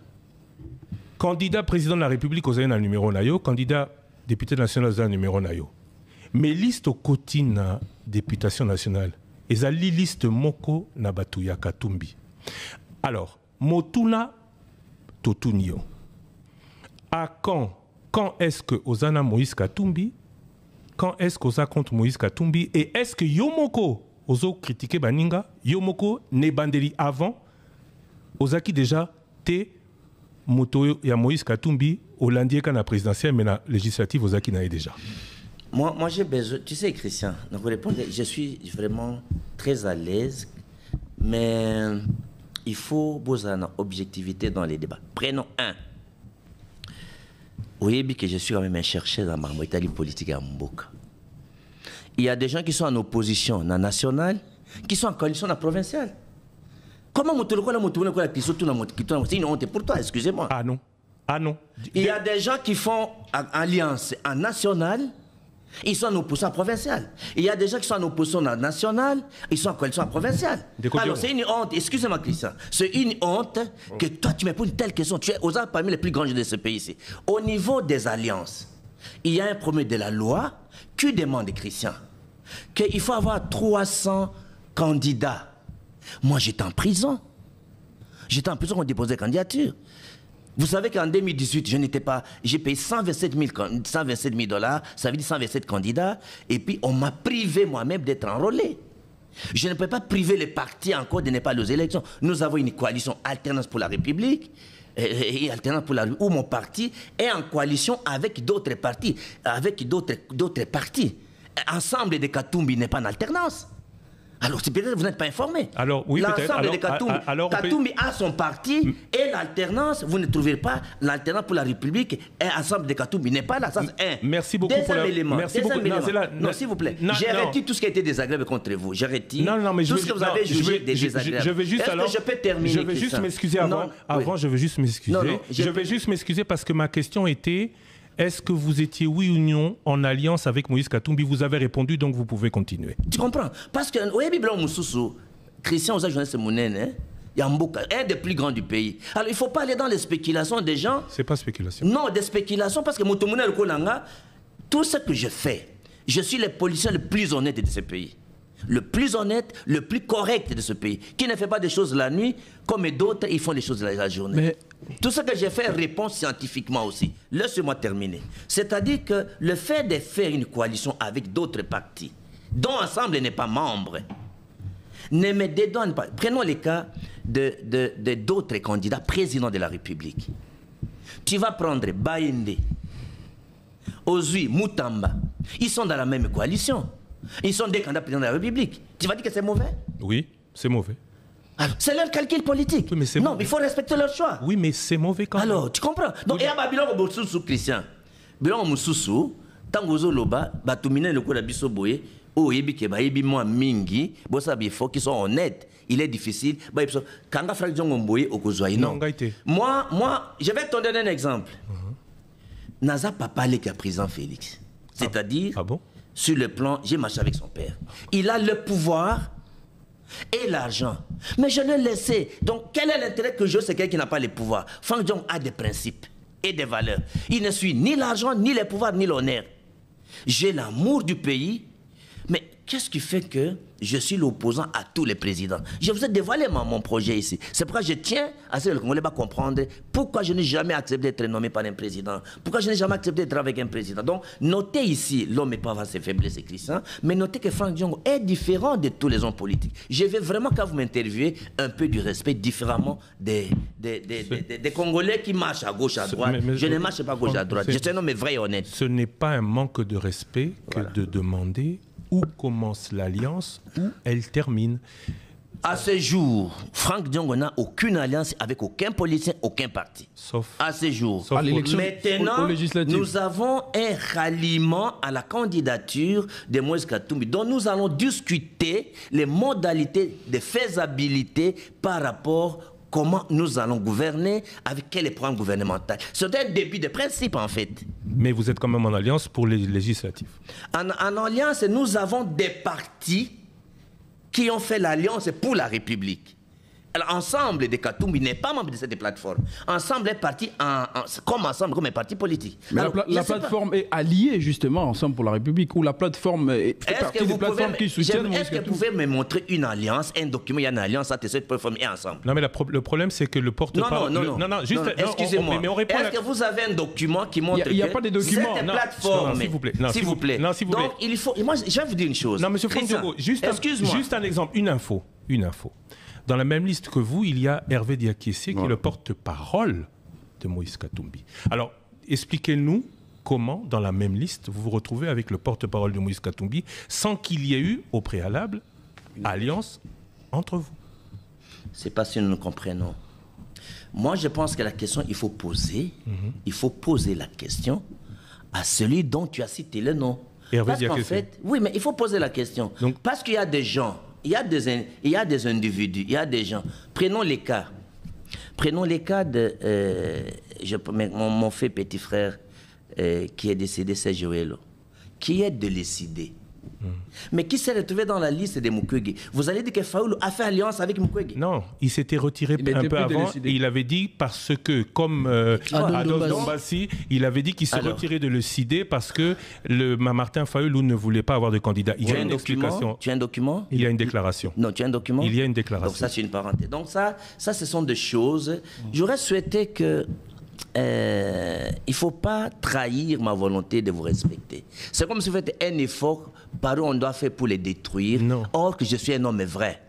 Candidat président de la République ozali na numéro na yo, candidat député national ozali na numéro na yo. Mais liste au côté na députation nationale. Ezali liste moko na batuya katumbi. Alors, motuna totunio. À quand est-ce que Ozana Moïse Katumbi? Quand est-ce qu'Oza contre Moïse Katumbi? Et est-ce que Yomoko Ozo critiqué Baninga? Yomoko ne bandeli avant? Ozaki déjà te moto ya Moïse Katumbi au lundi quand la présidentielle mais la législative Ozaki n'a déjà. Moi j'ai besoin, tu sais Christian, donc répondre, je suis vraiment très à l'aise, mais il faut une objectivité dans les débats. Prenons un. Vous voyez que je suis quand même un chercheur dans ma politique à Mboka. Il y a des gens qui sont en opposition dans la nationale, qui sont en coalition dans la provinciale. Comment c'est une honte pour toi, excusez-moi. Ah non. Il y a des gens qui font alliance en nationale. Ils sont en opposition provinciale. Il y a des gens qui sont en opposition nationale, ils sont en coalition provinciale. Alors c'est une honte, excusez-moi Christian, c'est une honte que toi tu me poses une telle question. Tu es aux arts parmi les plus grands de ce pays ici. Au niveau des alliances, il y a un premier de la loi qui demande, Christian, qu'il faut avoir 300 candidats. Moi j'étais en prison. J'étais en prison quand on déposait candidature. Vous savez qu'en 2018, je n'étais pas... J'ai payé 127 000 $, ça veut dire 127 candidats, et puis on m'a privé moi-même d'être enrôlé. Je ne peux pas priver les partis encore de ne pas aller aux élections. Nous avons une coalition Alternance pour la République, et Alternance pour la République, où mon parti est en coalition avec d'autres partis, avec d'autres partis. Ensemble de Katumbi n'est pas en alternance. Alors, c'est peut-être que vous n'êtes pas informé. Alors, oui, peut-être. L'ensemble de Katumbi. Katumbi a son parti et l'alternance, vous ne trouvez pas l'alternance pour la République et l'ensemble de Katumbi n'est pas là. Ça, c'est un. Merci beaucoup pour la... Merci beaucoup. Non, s'il vous plaît. J'ai retiré tout ce qui a été désagréable contre vous. J'ai retiré tout ce que vous avez jugé désagréable. Je vais juste alors... Est-ce que je peux terminer? Je vais juste m'excuser avant. Je vais juste m'excuser. Je vais juste m'excuser parce que ma question était... Est-ce que vous étiez, oui ou non, en alliance avec Moïse Katumbi? Vous avez répondu, donc vous pouvez continuer. Tu comprends? Parce que, oui, Biblan Moussoussou, Christian Oza Jonas Mounene, Yamboka, un des plus grands du pays. Alors, il ne faut pas aller dans les spéculations des gens. C'est pas spéculation. Non, des spéculations, parce que Moutoumouné Kolanga, tout ce que je fais, je suis le policier le plus honnête de ce pays. Le plus honnête, le plus correct de ce pays, qui ne fait pas des choses la nuit, comme d'autres, ils font les choses la journée. Mais... Tout ce que j'ai fait répond scientifiquement aussi. Laissez-moi terminer. C'est-à-dire que le fait de faire une coalition avec d'autres partis, dont ensemble n'est pas membre, ne me dédonne pas. Prenons les cas d'autres candidats présidents de la République. Tu vas prendre Baïndé, Ozui, Moutamba. Ils sont dans la même coalition. Ils sont des candidats présidents de la République. Tu vas dire que c'est mauvais? Oui, c'est mauvais. C'est leur calcul politique. Oui, mais non, mais il faut respecter leur choix. Oui, mais c'est mauvais quand même. Alors, tu comprends? Donc, il y a Babylon Moussoussou, Christian. Babylon Moussoussou, Tangozo Loba, Batumine le coup d'Abisso Boye, Oyebi Keba, Yebi Moi Mingi, Bossa Bifo, qui sont honnêtes. Il est difficile. Kanga Frag Djongomboye, Okozouaï. Non, moi, je vais te donner un exemple. Naza pas parlé qu'à président Félix. C'est-à-dire, sur le plan, j'ai marché avec son père. Il a le pouvoir et l'argent. Mais je l'ai laissé. Donc, quel est l'intérêt que je c'est quelqu'un qui n'a pas le pouvoir? Franck Diong a des principes et des valeurs. Il ne suit ni l'argent, ni le pouvoir, ni l'honneur. J'ai l'amour du pays, mais qu'est-ce qui fait que je suis l'opposant à tous les présidents? Je vous ai dévoilé mon projet ici. C'est pourquoi je tiens à ce que le Congolais va comprendre pourquoi je n'ai jamais accepté d'être nommé par un président. Pourquoi je n'ai jamais accepté d'être avec un président. Donc, notez ici, l'homme n'est pas avoir ses faiblesses et Christian, mais notez que Franck Diongo est différent de tous les hommes politiques. Je veux vraiment, quand vous m'interviewez, un peu du respect différemment des Congolais qui marchent à gauche, à droite. Je ne marche pas à gauche, à droite. Je suis un homme vrai et honnête. Ce n'est pas un manque de respect que de demander où commence l'alliance, où elle termine. À ce jour, Franck Diongo n'a aucune alliance avec aucun politicien, aucun parti. Sauf à ce jour. Sauf maintenant, nous avons un ralliement à la candidature de Moïse Katumbi, dont nous allons discuter les modalités de faisabilité par rapport comment nous allons gouverner, avec quel programme gouvernemental. C'est un début de principe, en fait. Mais vous êtes quand même en alliance pour les législatives. En alliance, nous avons des partis qui ont fait l'alliance pour la République. Alors, ensemble de Katumbi n'est pas membre de cette plateforme. Ensemble est parti comme un parti politique. Mais alors, la plateforme est alliée justement Ensemble pour la République, ou la plateforme fait partie des plateformes qui soutiennent. Est-ce que vous pouvez me montrer une alliance, un document, il y a une alliance entre cette plateforme et ensemble? Non, mais le problème c'est que le porte-parole. Non, juste. Excusez-moi. Est-ce que vous avez un document qui montre Il n'y a pas de document. Cette plateforme. S'il vous plaît. S'il vous plaît. Donc il faut. Moi, je vais vous dire une chose. Non, monsieur Franck Diongo, juste un exemple, une info. Dans la même liste que vous, il y a Hervé Diakessé qui est le porte-parole de Moïse Katumbi. Alors, expliquez-nous comment, dans la même liste, vous vous retrouvez avec le porte-parole de Moïse Katumbi sans qu'il y ait eu, au préalable, alliance entre vous. C'est pas si nous comprenons. Moi, je pense que la question, il faut poser la question à celui dont tu as cité le nom. Hervé Diakessé. Parce qu'en fait, oui, mais il faut poser la question. Donc, parce qu'il y a des gens, il y a des individus, il y a des gens. Prenons les cas. Prenons les cas de mon fait petit frère qui est décédé, c'est Joël, qui est de décider. Mais qui s'est retrouvé dans la liste de Mukwege. Vous allez dire que Faoulou a fait alliance avec Mukwege? Non, il s'était retiré un peu avant et il avait dit parce que, comme Ados Dombassi, il avait dit qu'il se retirait de le CID parce que Martin Faoulou ne voulait pas avoir de candidat. Il y a une explication. Tu as un document? Il y a une déclaration. Non, tu as un document? Il y a une déclaration. Donc ça, c'est une parenthèse. Donc ça, ce sont des choses. J'aurais souhaité que il ne faut pas trahir ma volonté de vous respecter. C'est comme si vous faites un effort par où on doit faire pour les détruire. Non. Or que je suis un homme vrai.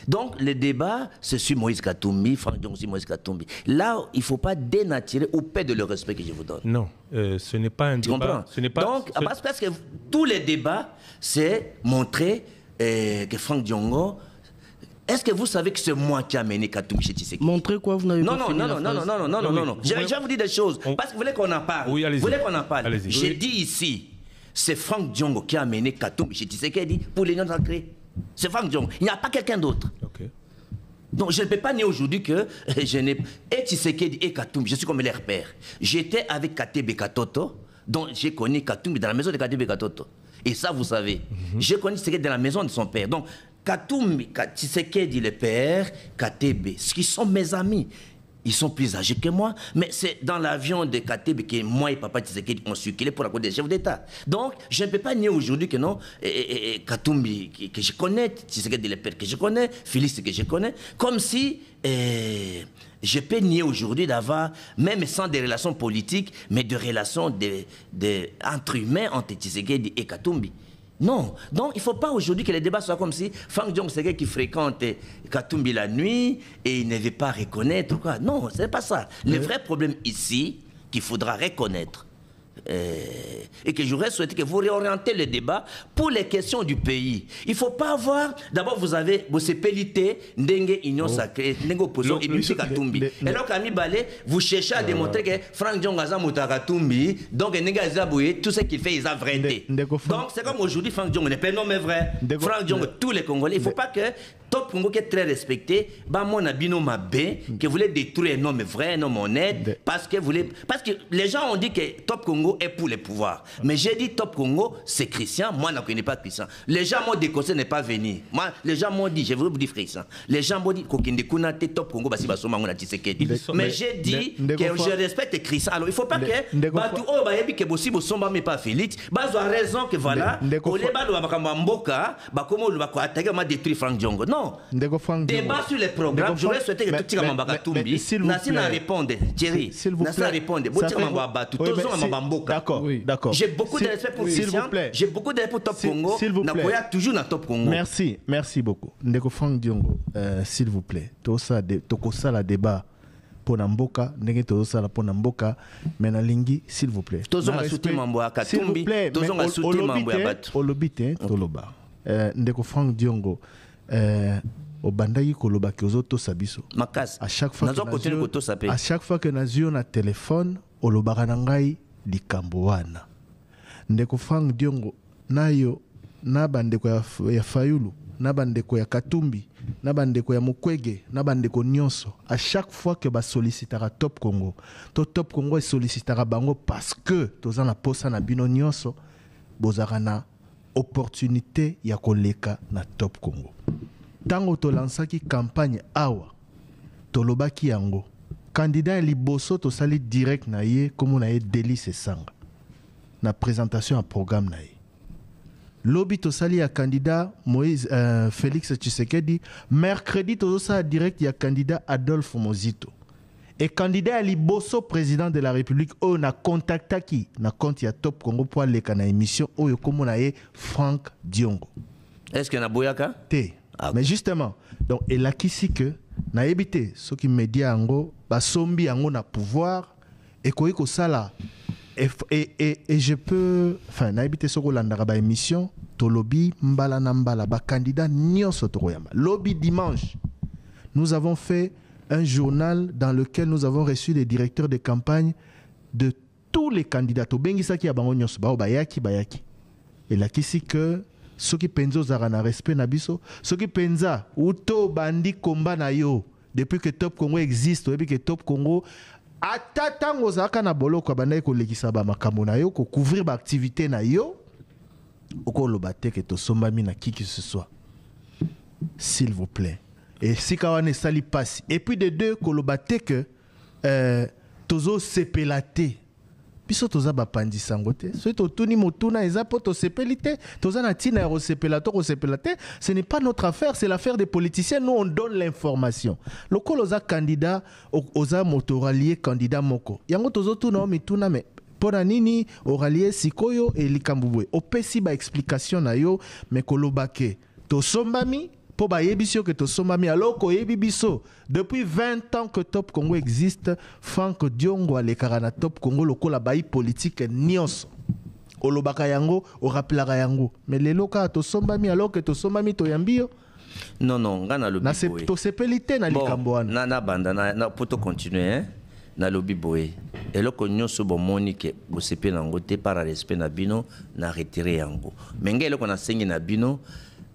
Donc le débat, c'est sur Moïse Katumbi, Franck Diongo sur Moïse Katumbi. Là, il ne faut pas dénaturer au paix de le respect que je vous donne. Non, ce n'est pas un débat. Tu comprends? Ce n'est pas, donc, parce que tous les débats, c'est montrer que Franck Diongo. Est-ce que vous savez que c'est moi qui ai amené Katumbi chez Tshisekedi? Montrez quoi, vous n'avez pas fini la phrase. Non. Je vais vous dire des choses. Parce que vous voulez qu'on en parle. Oui, allez-y. Vous voulez qu'on en parle. Allez-y. J'ai dit ici, c'est Franck Diongo qui a amené Katumbi chez Tshisekedi pour l'Union sacrée. C'est Franck Diongo. Il n'y a pas quelqu'un d'autre. Ok. Donc je ne peux pas nier aujourd'hui que je n'ai... Et Tshisekedi et Katumbi, je suis comme leur père. J'étais avec Katebe Katoto, dont j'ai connu Katumbi dans la maison de Katebe Katoto. Et ça, vous savez. J'ai connu Tshisekedi dans la maison de son père. Donc, Katumbi, Tshisekedi le père, Katebe, ce qui sont mes amis. Ils sont plus âgés que moi, mais c'est dans l'avion de Katebe que moi et papa Tshisekedi ont circulé pour la côte des chefs d'État. Donc, je ne peux pas nier aujourd'hui que non, Katumbi, que je connais, Tshisekedi le père que je connais, Félix que je connais, comme si je peux nier aujourd'hui d'avoir, même sans des relations politiques, mais des relations entre humains, entre Tshisekedi et Katumbi. Non, donc il ne faut pas aujourd'hui que les débats soient comme si Franck Diongo c'est quelqu'un qui fréquente Katumbi la nuit et il ne veut pas reconnaître quoi. Non, ce n'est pas ça. Le vrai problème ici, qu'il faudra reconnaître, et que j'aurais souhaité que vous réorientez le débat pour les questions du pays. Il ne faut pas avoir... D'abord, vous avez vos sépélité, Ndenge Union Sacrée, Ndenge Opposition et puis Katumbi. Et donc, Camille Balé, vous cherchez à démontrer que Franck Diongo a mouta Katumbi, donc Ndenge Azaboué, tout ce qu'il fait, il a vrai. Donc, c'est comme aujourd'hui, Franck Diongo n'est pas non mais vrai. Franck Diongo, tous les Congolais, il ne faut pas que Top Congo qui est très respecté, bah mon abino mabé, que voulait détruire un homme vrai, un homme honnête, parce que les gens ont dit que Top Congo est pour les pouvoirs. Mais j'ai dit Top Congo, c'est Christian, moi je ne connais pas Christian. Les gens m'ont déconseillé de ne pas venir. Moi, les gens m'ont dit, je vais vous dire Christian, les gens m'ont dit Kokinde Kunate Top Congo, bah si bah soma on a Tshisekedi. Mais j'ai dit que je respecte Christian. Alors il ne faut pas que bah tout oh bah yebi que bossi bosomba mais pas Félix, bah ils ont raison que voilà, au lieu bah ba mboka, bah comment on va attaquer ma détruire Franck Diongo. Non. Débat sur les programmes. J'aurais souhaité que tout le monde n'a répondu. Thierry, n'a répondu. D'accord. J'ai beaucoup de respect pour Christian. J'ai beaucoup de respect pour Top Congo. Nakoya toujours dans Top Congo. Merci beaucoup. Ndeko Franck Diongo, s'il vous plaît. Tokosa la débat pour Namboka, ndenge tozosala pour Namboka, mais na lingi, s'il vous plaît. S'il vous plaît, olobite toloba. Ndeko Franck Diongo. Au bandaki koloba ki ozoto sabiso à chaque fois que nazio na téléphone olobaka na ngai likambo wana ndeko Franck Diongo nayo na bandeko ya Fayulu na bandeko ya Katumbi na bandeko ya Mukwege na bandeko nyonso à chaque fois que ba sollicitera Top Congo Top Congo sollicitera bango parce que toza na posa na bino nyonso bozaka na opportunité ya koleka na Top Congo. Tango to lansaki campagne awa tolobaki yango candidat liboso to sali direct na ye comme na ye Délice Sanga na présentation à programme na ye lobi to sali ya candidat Moïse Félix Tshisekedi mercredi to sali direct ya candidat Adolphe Mozito et candidat liboso président de la République o na contactaki na compte ya Top Congo pour aller na émission oyo comme na ye Franck Diongo. Est-ce que na boyaka té mais justement, donc et là qui si que na évité ce qui média ango ba sombi ango na pouvoir et ko sala et je peux enfin na évité ce ko landaka ba émission to lobby mbala na mbala ba candidat nyonso to koyamba lobby dimanche nous avons fait un journal dans lequel nous avons reçu les directeurs de campagne de tous les candidats to bengisa ki abango nyonso ba bayaki et là qui si que ce qui penza zara na respect na biso ce qui penza uto bandi komba na yo depuis que Top Congo existe depuis que Top Congo atatango zaka na boloko banda ko lekisa ba makambo na yo ko couvrir ba activité na yo oko lobate que to somba mi na qui que ce soit s'il vous plaît et si kawane sali passe et puis de deux ko lobate que tozo sepelate biso toza bapandi sangote so to tuni motuna eza po to sepelite toza na tina ro sepelato ko sepelate ce n'est pas notre affaire c'est l'affaire des politiciens nous on donne l'information lokolo za candidat oza motoralier candidat moko yango tozo tuna mituna me pona nini oralier sikoyo e likambubwe opesi ba explication na yo me kolobake to sombami po ba yebisio que to sombami alors ko yebibiso depuis 20 ans que Top Congo existe Franck Diongo alekara na Top Congo lokola bayi politique nyonso olobaka yango orapelaka yango mais lelo ka tosombami alors que tosombami toyambi yo non ngana lobi boye tosepeli te na likambo wana na banda na poto continuer na lobi boye eloko nyonso bomoni ke bosepe nango te par respect na bino na retirer yango mais ngelo eloko na sengi na bino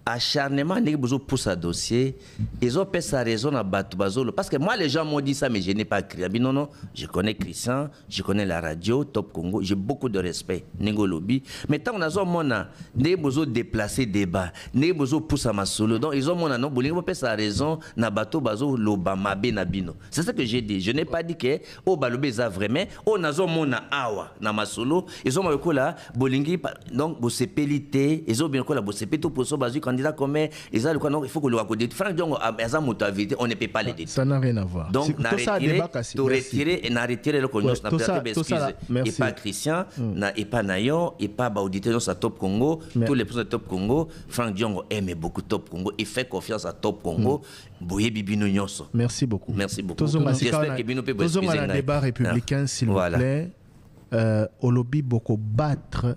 acharnement ndenge bozo poussa dossier ils ont fait sa raison à battre bazolo parce que moi les gens m'ont dit ça mais je n'ai pas crié non je connais Christian je connais la radio Top Congo j'ai beaucoup de respect ningo lobby mais tant on a zo mona ndenge bozo déplacer débat ndenge bozo poussa masolo donc ils ont mona non bolingo fait sa raison na bato bazo loba mabe na bino c'est ça que j'ai dit je n'ai pas dit que o balobe za vraiment o nazo mona awa na masolo ils ont makola bolingi donc bo sepelité ils ont bien kola bo sepeto poso bazu candidat commun ils ont le quoi non il faut que le wako dit Franck Diongo a moto vérité on ne peut pas les dire ça n'a rien à voir donc na retirer et na retirer le cognos na peut-être excuse et pas Christian na et pas Nayon et pas auditeur ça Top Congo tous les présidents de Top Congo Franck Diongo aime beaucoup Top Congo et fait confiance à Top Congo boye bibino nyonso merci beaucoup j'espère que bino peut excuser un débat républicain s'il vous plaît olobi boko battre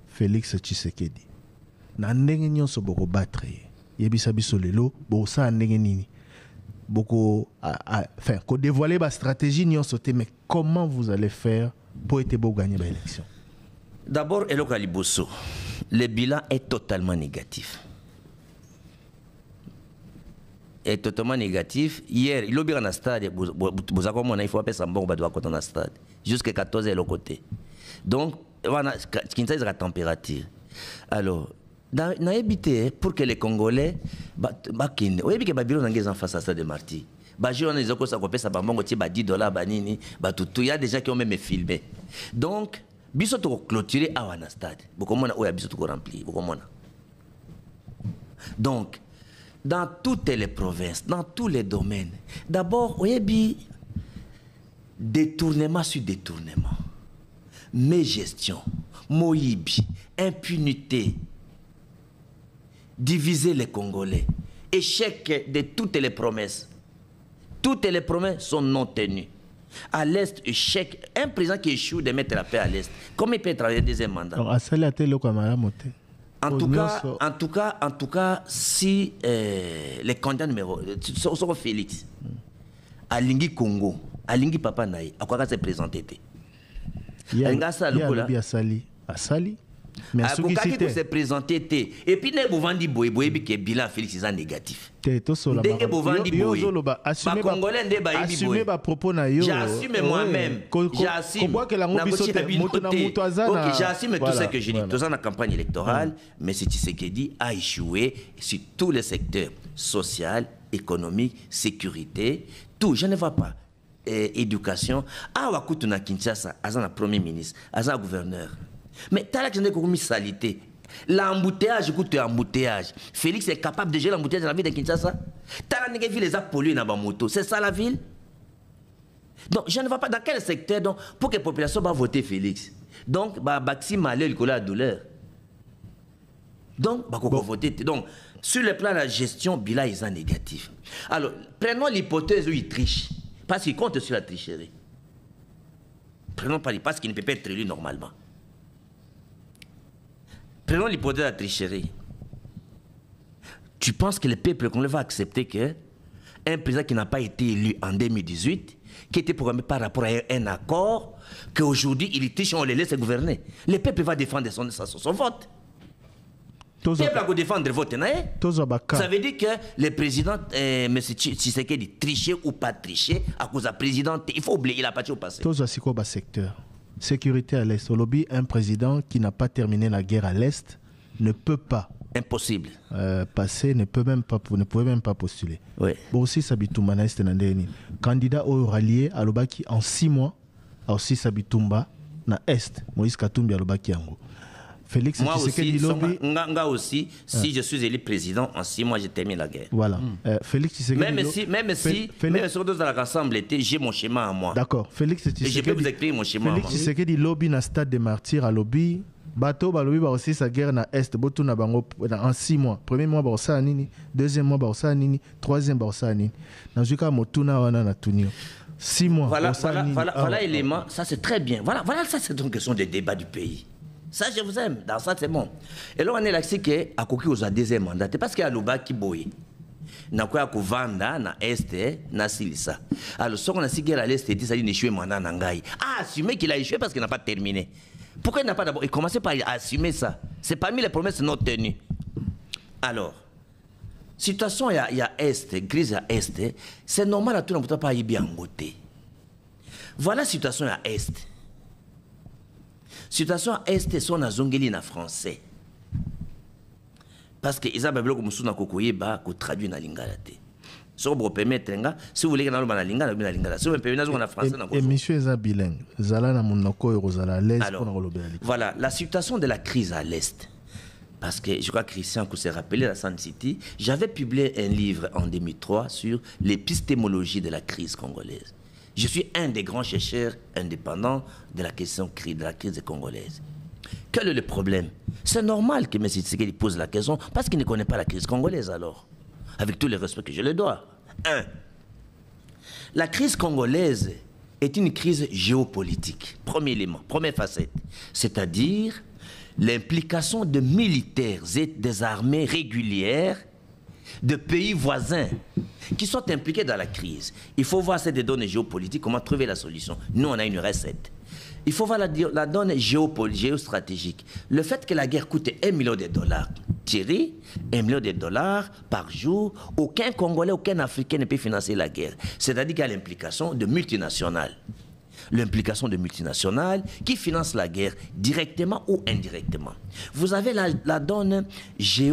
Félix Tshisekedi na ndenge nyonso boko battre yebisa biso lelo bo sa ndenge nini boko enfin ko dévoiler ba stratégie nyonso te mais comment vous allez faire pour être beau gagner ba élection d'abord eloko liboso le bilan est totalement négatif hier il obi na stade vous avez comment il faut appeler ça bon ba doit côté na stade jusqu'à 14 heures le côté donc wana kinza la température alors na éviter pour que les Congolais bakine oyebi ke babilo nangez en face à ça de Marty ba jona les okosa ko pesa ba mbongo ti ba $10 ba nini ba tout il y a des gens qui ont même filmé donc biso to clôturer à wana stade bokomona oya biso to remplir bokomona donc dans toutes les provinces dans tous les domaines d'abord oyebi détournement sur détournement mégestion moyibi impunité diviser les Congolais, échec de toutes les promesses. Toutes les promesses sont non tenues. À l'Est, échec. Un président qui échoue de mettre la paix à l'Est. Comment il peut travailler deuxième mandat? En tout cas, si les candidats numéro sont Félix, Alingi Congo, Alingi Papa Naï, à quoi se présenter? Il y a Asali. Mais ce qui s'est présenté et puis ne bovandi boy que bilan Félix est négatif. Dès bovandi boy congolais ndé ba assumer ba propos na yo. J'assume moi-même. J'assume. J'assume tout ce que j'ai dit. Dans la campagne électorale, mais c'est Tshisekedi a échoué sur tous les secteurs social, économique, sécurité, tout. Je ne vois pas. Éducation. Ah wakutu na Kinshasa, azana premier ministre, azana gouverneur. Mais t'as là que je n'ai commis salité. L'embouteillage, écoute, embouteillage. Félix est capable de gérer l'embouteillage dans la ville de Kinshasa. T'as là que ville les a pollués dans la moto. C'est ça la ville? Donc, je ne vois pas dans quel secteur, donc, pour que la population va voter Félix. Donc, Baxi Malé, il colle la douleur. Donc, voter. Donc, sur le plan de la gestion, bilan est négatif. Alors, prenons l'hypothèse où il triche. Parce qu'il compte sur la tricherie. Prenons pas parce qu'il ne peut pas être élu normalement. Prenons l'hypothèse de la tricherie. Tu penses que le peuple congolais va accepter qu'un président qui n'a pas été élu en 2018, qui était programmé par rapport à un accord, qu'aujourd'hui il triche, on les laisse gouverner. Le peuple va défendre son vote. Le peuple va défendre le vote. Ça veut dire que le président, M. Tshisekedi, tricher ou pas tricher, à cause de la présidente, il faut oublier, il a pas au passé. Tous les secteur. Sécurité à l'Est. Au lobby, un président qui n'a pas terminé la guerre à l'Est ne peut pas. Impossible. Passer, ne pouvait même pas postuler. Oui. Bon, aussi, Sabitumba na Est Nandeni. Candidat au rallié à l'Obaki en 6 mois, aussi Sabitumba na Est. Moïse Katumbi à l'Obaki Yango. Félix moi aussi, si je suis élu président, en 6 mois, je termine la guerre. Voilà. Félix Tshisekedi. Même si dans la rassemble, j'ai mon schéma à moi. D'accord. Félix Tshisekedi. Et je peux vous expliquer mon schéma à moi. Félix Tshisekedi lobby na stade des martyrs à lobby. Bateau ba lobby ba aussi sa guerre na Est. Botou na bango en 6 mois. Premier mois ba osa nini, deuxième mois ba osa nini, troisième ba osa nini. Na juka motuna wana na tunio. 6 mois. Voilà l'élément. Ça c'est très bien. Voilà, ça c'est une question de débat du pays. Ça, je vous aime. Dans ça, c'est bon. Et là, on est là, c'est qu'à Koki, aux deuxième mandat. Parce qu'il y a le bas qui boye. Na quoi ko vanda na este na silisa. Alors ce qu'on a dit à l'est dit ça dit échoué mandat nangai. Ah, assumer qu'il a échoué parce qu'il n'a pas terminé. Pourquoi il n'a pas d'abord commencé par assumer ça? C'est parmi les promesses non tenues. Alors, situation il y a est, crise à est, c'est normal à tout le monde pas y bien beauté. Voilà situation à est. Situation à est sont à zongeli na français. Parce que ils ont besoin que nous nous traduit na lingala te. Si vous permettez, si vous voulez que nous na lingala, na lingala. Si vous permettez, na français na. Et monsieur est bilingue. Zala na monoko et zala à l'est pour nous. Voilà la situation de la crise à l'est. Parce que je crois que Christian s'est rappelé la Sun City, j'avais publié un livre en 2003 sur l'épistémologie de la crise congolaise. Je suis un des grands chercheurs indépendants de la question de la crise congolaise. Quel est le problème? C'est normal que M. Tshisekedi pose la question parce qu'il ne connaît pas la crise congolaise alors. Avec tout le respect que je le dois. 1. La crise congolaise est une crise géopolitique. Premier élément, première facette. C'est-à-dire l'implication de militaires et des armées régulières de pays voisins qui sont impliqués dans la crise. Il faut voir ces données géopolitiques, comment trouver la solution. Nous, on a une recette. Il faut voir la donne géostratégique. Le fait que la guerre coûte $1 million, Thierry, $1 million par jour, aucun Congolais, aucun Africain ne peut financer la guerre. C'est-à-dire qu'il y a l'implication de multinationales. L'implication de multinationales qui financent la guerre directement ou indirectement. Vous avez la donne j'ai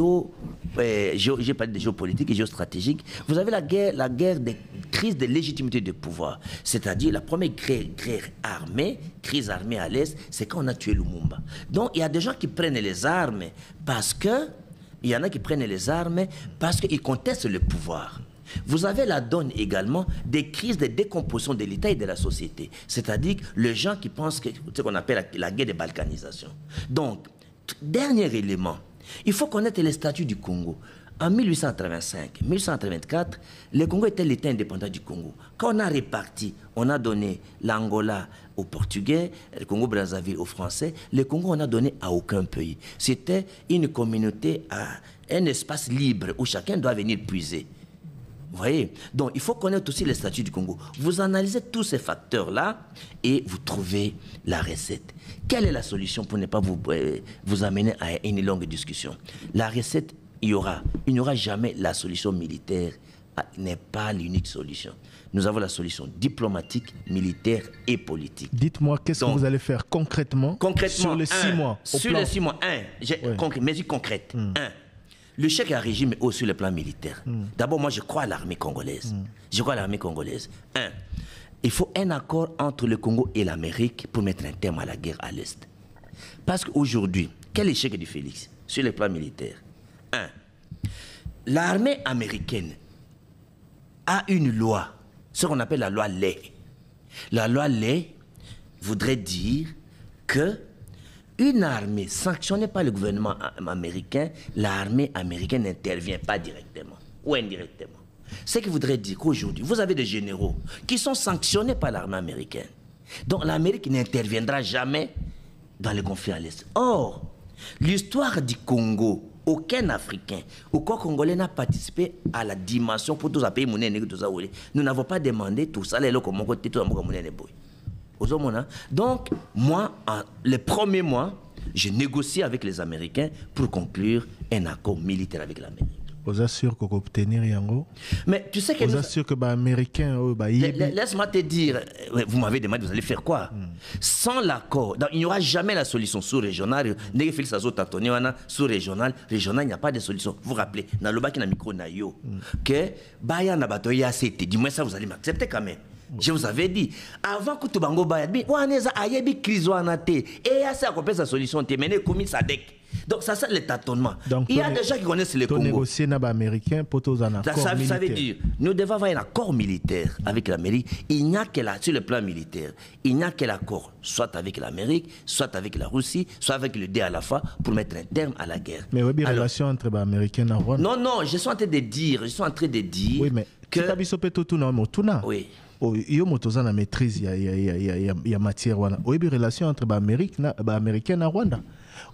parlé de géopolitique et géostratégique. Vous avez la guerre des crises de légitimité de pouvoir. C'est-à-dire la première crise armée à l'Est, c'est quand on a tué Lumumba. Donc il y a des gens qui prennent les armes parce que, il y en a qui prennent les armes parce qu'ils contestent le pouvoir. Vous avez la donne également des crises de décomposition de l'État et de la société. C'est-à-dire les gens qui pensent que ce qu'on appelle la guerre de balkanisation. Donc, dernier élément, il faut connaître les statuts du Congo. En 1885, 1884, le Congo était l'État indépendant du Congo. Quand on a réparti, on a donné l'Angola aux Portugais, le Congo-Brazzaville aux Français, le Congo on a donné à aucun pays. C'était une communauté, un espace libre où chacun doit venir puiser. Vous voyez? Donc, il faut connaître aussi les statuts du Congo. Vous analysez tous ces facteurs-là et vous trouvez la recette. Quelle est la solution pour ne pas vous amener à une longue discussion? La recette, il n'y aura jamais la solution militaire, n'est pas l'unique solution. Nous avons la solution diplomatique, militaire et politique. Dites-moi, qu'est-ce que vous allez faire concrètement sur les 6 mois? Sur les 6 mois, mesures concrètes. Le chèque à régime est aussi sur le plan militaire. D'abord, moi, je crois à l'armée congolaise. Je crois à l'armée congolaise. Il faut un accord entre le Congo et l'Amérique pour mettre un terme à la guerre à l'Est. Parce qu'aujourd'hui, quel échec du Félix sur le plan militaire? L'armée américaine a une loi, ce qu'on appelle la loi Ley. La loi Ley voudrait dire que une armée sanctionnée par le gouvernement américain, l'armée américaine n'intervient pas directement ou indirectement. Ce qui voudrait dire qu'aujourd'hui, vous avez des généraux qui sont sanctionnés par l'armée américaine. Donc l'Amérique n'interviendra jamais dans les conflits à l'Est. Or, l'histoire du Congo, aucun Africain, aucun Congolais n'a participé à la dimension pour tous les pays. Nous n'avons pas demandé tout ça. Donc, moi, les premiers mois, je négocie avec les Américains pour conclure un accord militaire avec l'Amérique. Vous êtes sûr qu'on va obtenir Yango? Mais tu sais que... Vous êtes sûr que les Américains... Laisse-moi te dire, vous m'avez demandé, vous allez faire quoi? Sans l'accord, il n'y aura jamais la solution sous-régionale. Dès que Félix Azot Antonio, sous-régional, régional, il n'y a pas de solution. Vous vous rappelez, dans le bac, il y a un micro, que Baya Nabatoya, c'était, du moins ça, vous allez m'accepter quand même. Je vous avais dit, avant que tu bango bayadbi, ouaneza ayebi crise wanate, et à ça qu'on peut sa solution, tu mené commis sa deck. Donc ça c'est le tâtonnement. Il y a des gens qui connaissent le Congo. Négocier n'aba américain pour tous un accord militaire. Ça veut dire, nous devons avoir un accord militaire avec l'Amérique. Il n'y a que là, sur le plan militaire, il n'y a que l'accord, soit avec l'Amérique, soit avec la Russie, soit avec le deux à la fois, pour mettre un terme à la guerre. Mais oui, il y a une relation entre les Américains et Rwanda. Non, non, je suis en train de dire, oui, mais que... Oui. Il y a une maîtrise, il y a matière. Il y a une relation entre les Américains et Rwanda.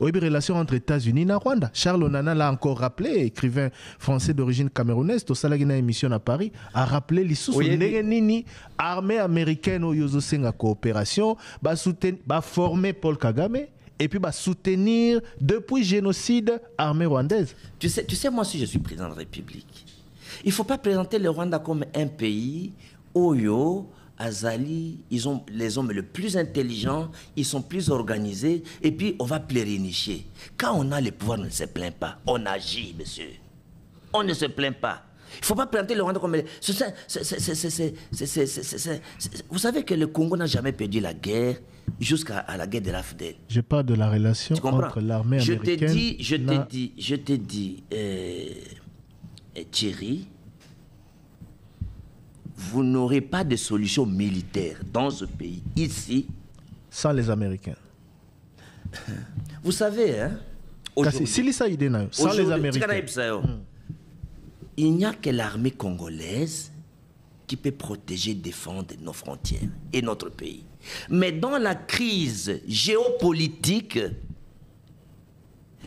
Oui, mais relation entre États-Unis et Rwanda. Charles Onana l'a encore rappelé, écrivain français d'origine camerounaise, tout ça là, émission à Paris, a rappelé les sous nini armée américaine au Yozosenga coopération, va former Paul Kagame et puis va soutenir depuis génocide armée rwandaise. Tu sais, moi si je suis président de la République, il ne faut pas présenter le Rwanda comme un pays Oyo, Azali, ils ont les hommes les plus intelligents, ils sont plus organisés, et puis on va plénifier. Quand on a le pouvoir, on ne se plaint pas. On agit, monsieur. On ne se plaint pas. Il ne faut pas présenter le Rwanda comme... Vous savez que le Congo n'a jamais perdu la guerre jusqu'à la guerre de l'AFDEL. Je parle de la relation entre l'armée américaine... Je t'ai dit, Thierry, vous n'aurez pas de solution militaire dans ce pays, ici. Sans les Américains. Vous savez, hein, sans les Américains. Il n'y a que l'armée congolaise qui peut protéger, défendre nos frontières et notre pays. Mais dans la crise géopolitique,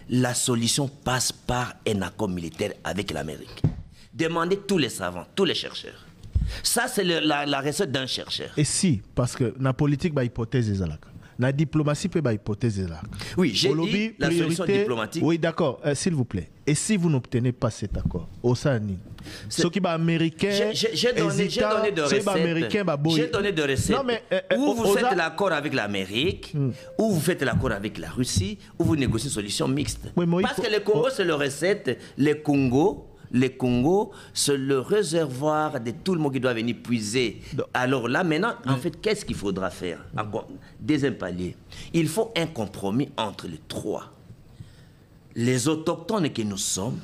la solution passe par un accord militaire avec l'Amérique. Demandez tous les savants, tous les chercheurs. Ça, c'est la recette d'un chercheur. Et si, parce que la politique, bah, hypothèse des alaka. La diplomatie peut hypothèse des alaka. Oui, j'ai dit la solution diplomatique. Oui, d'accord, s'il vous plaît. Et si vous n'obtenez pas cet accord, au Sani, ceux qui sont américains, j'ai donné de recettes. J'ai donné de recettes. Non, mais, ou vous faites l'accord avec l'Amérique, ou vous faites l'accord avec la Russie, ou vous négociez une solution mixte. Oui, parce que le Congo, c'est le recette. Le Congo, c'est le réservoir de tout le monde qui doit venir puiser. Alors là, maintenant, en fait, qu'est-ce qu'il faudra faire? Encore, deuxième palier. Il faut un compromis entre les trois. Les autochtones que nous sommes,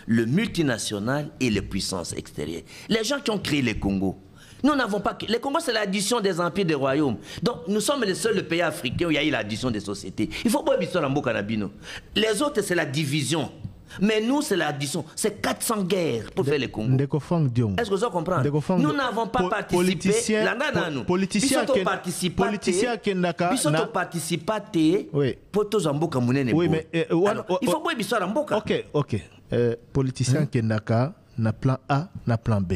le multinational et les puissances extérieures. Les gens qui ont créé le Congo. Nous n'avons pas... Le Congo, c'est l'addition des empires des royaumes. Donc, nous sommes les seuls pays africains où il y a eu l'addition des sociétés. Il faut pas oublier ça dans le Canabino. Les autres, c'est la division. Mais nous, c'est l'addition. C'est 400 guerres pour faire le Congo. Est-ce que vous comprenez? Nous n'avons pas participé. Politiciens qui ont participé pour tous en Mboka Mounene. Oui, mais il faut pas histoire en Mboka. Ok. Politiciens qui na plan A, na plan B.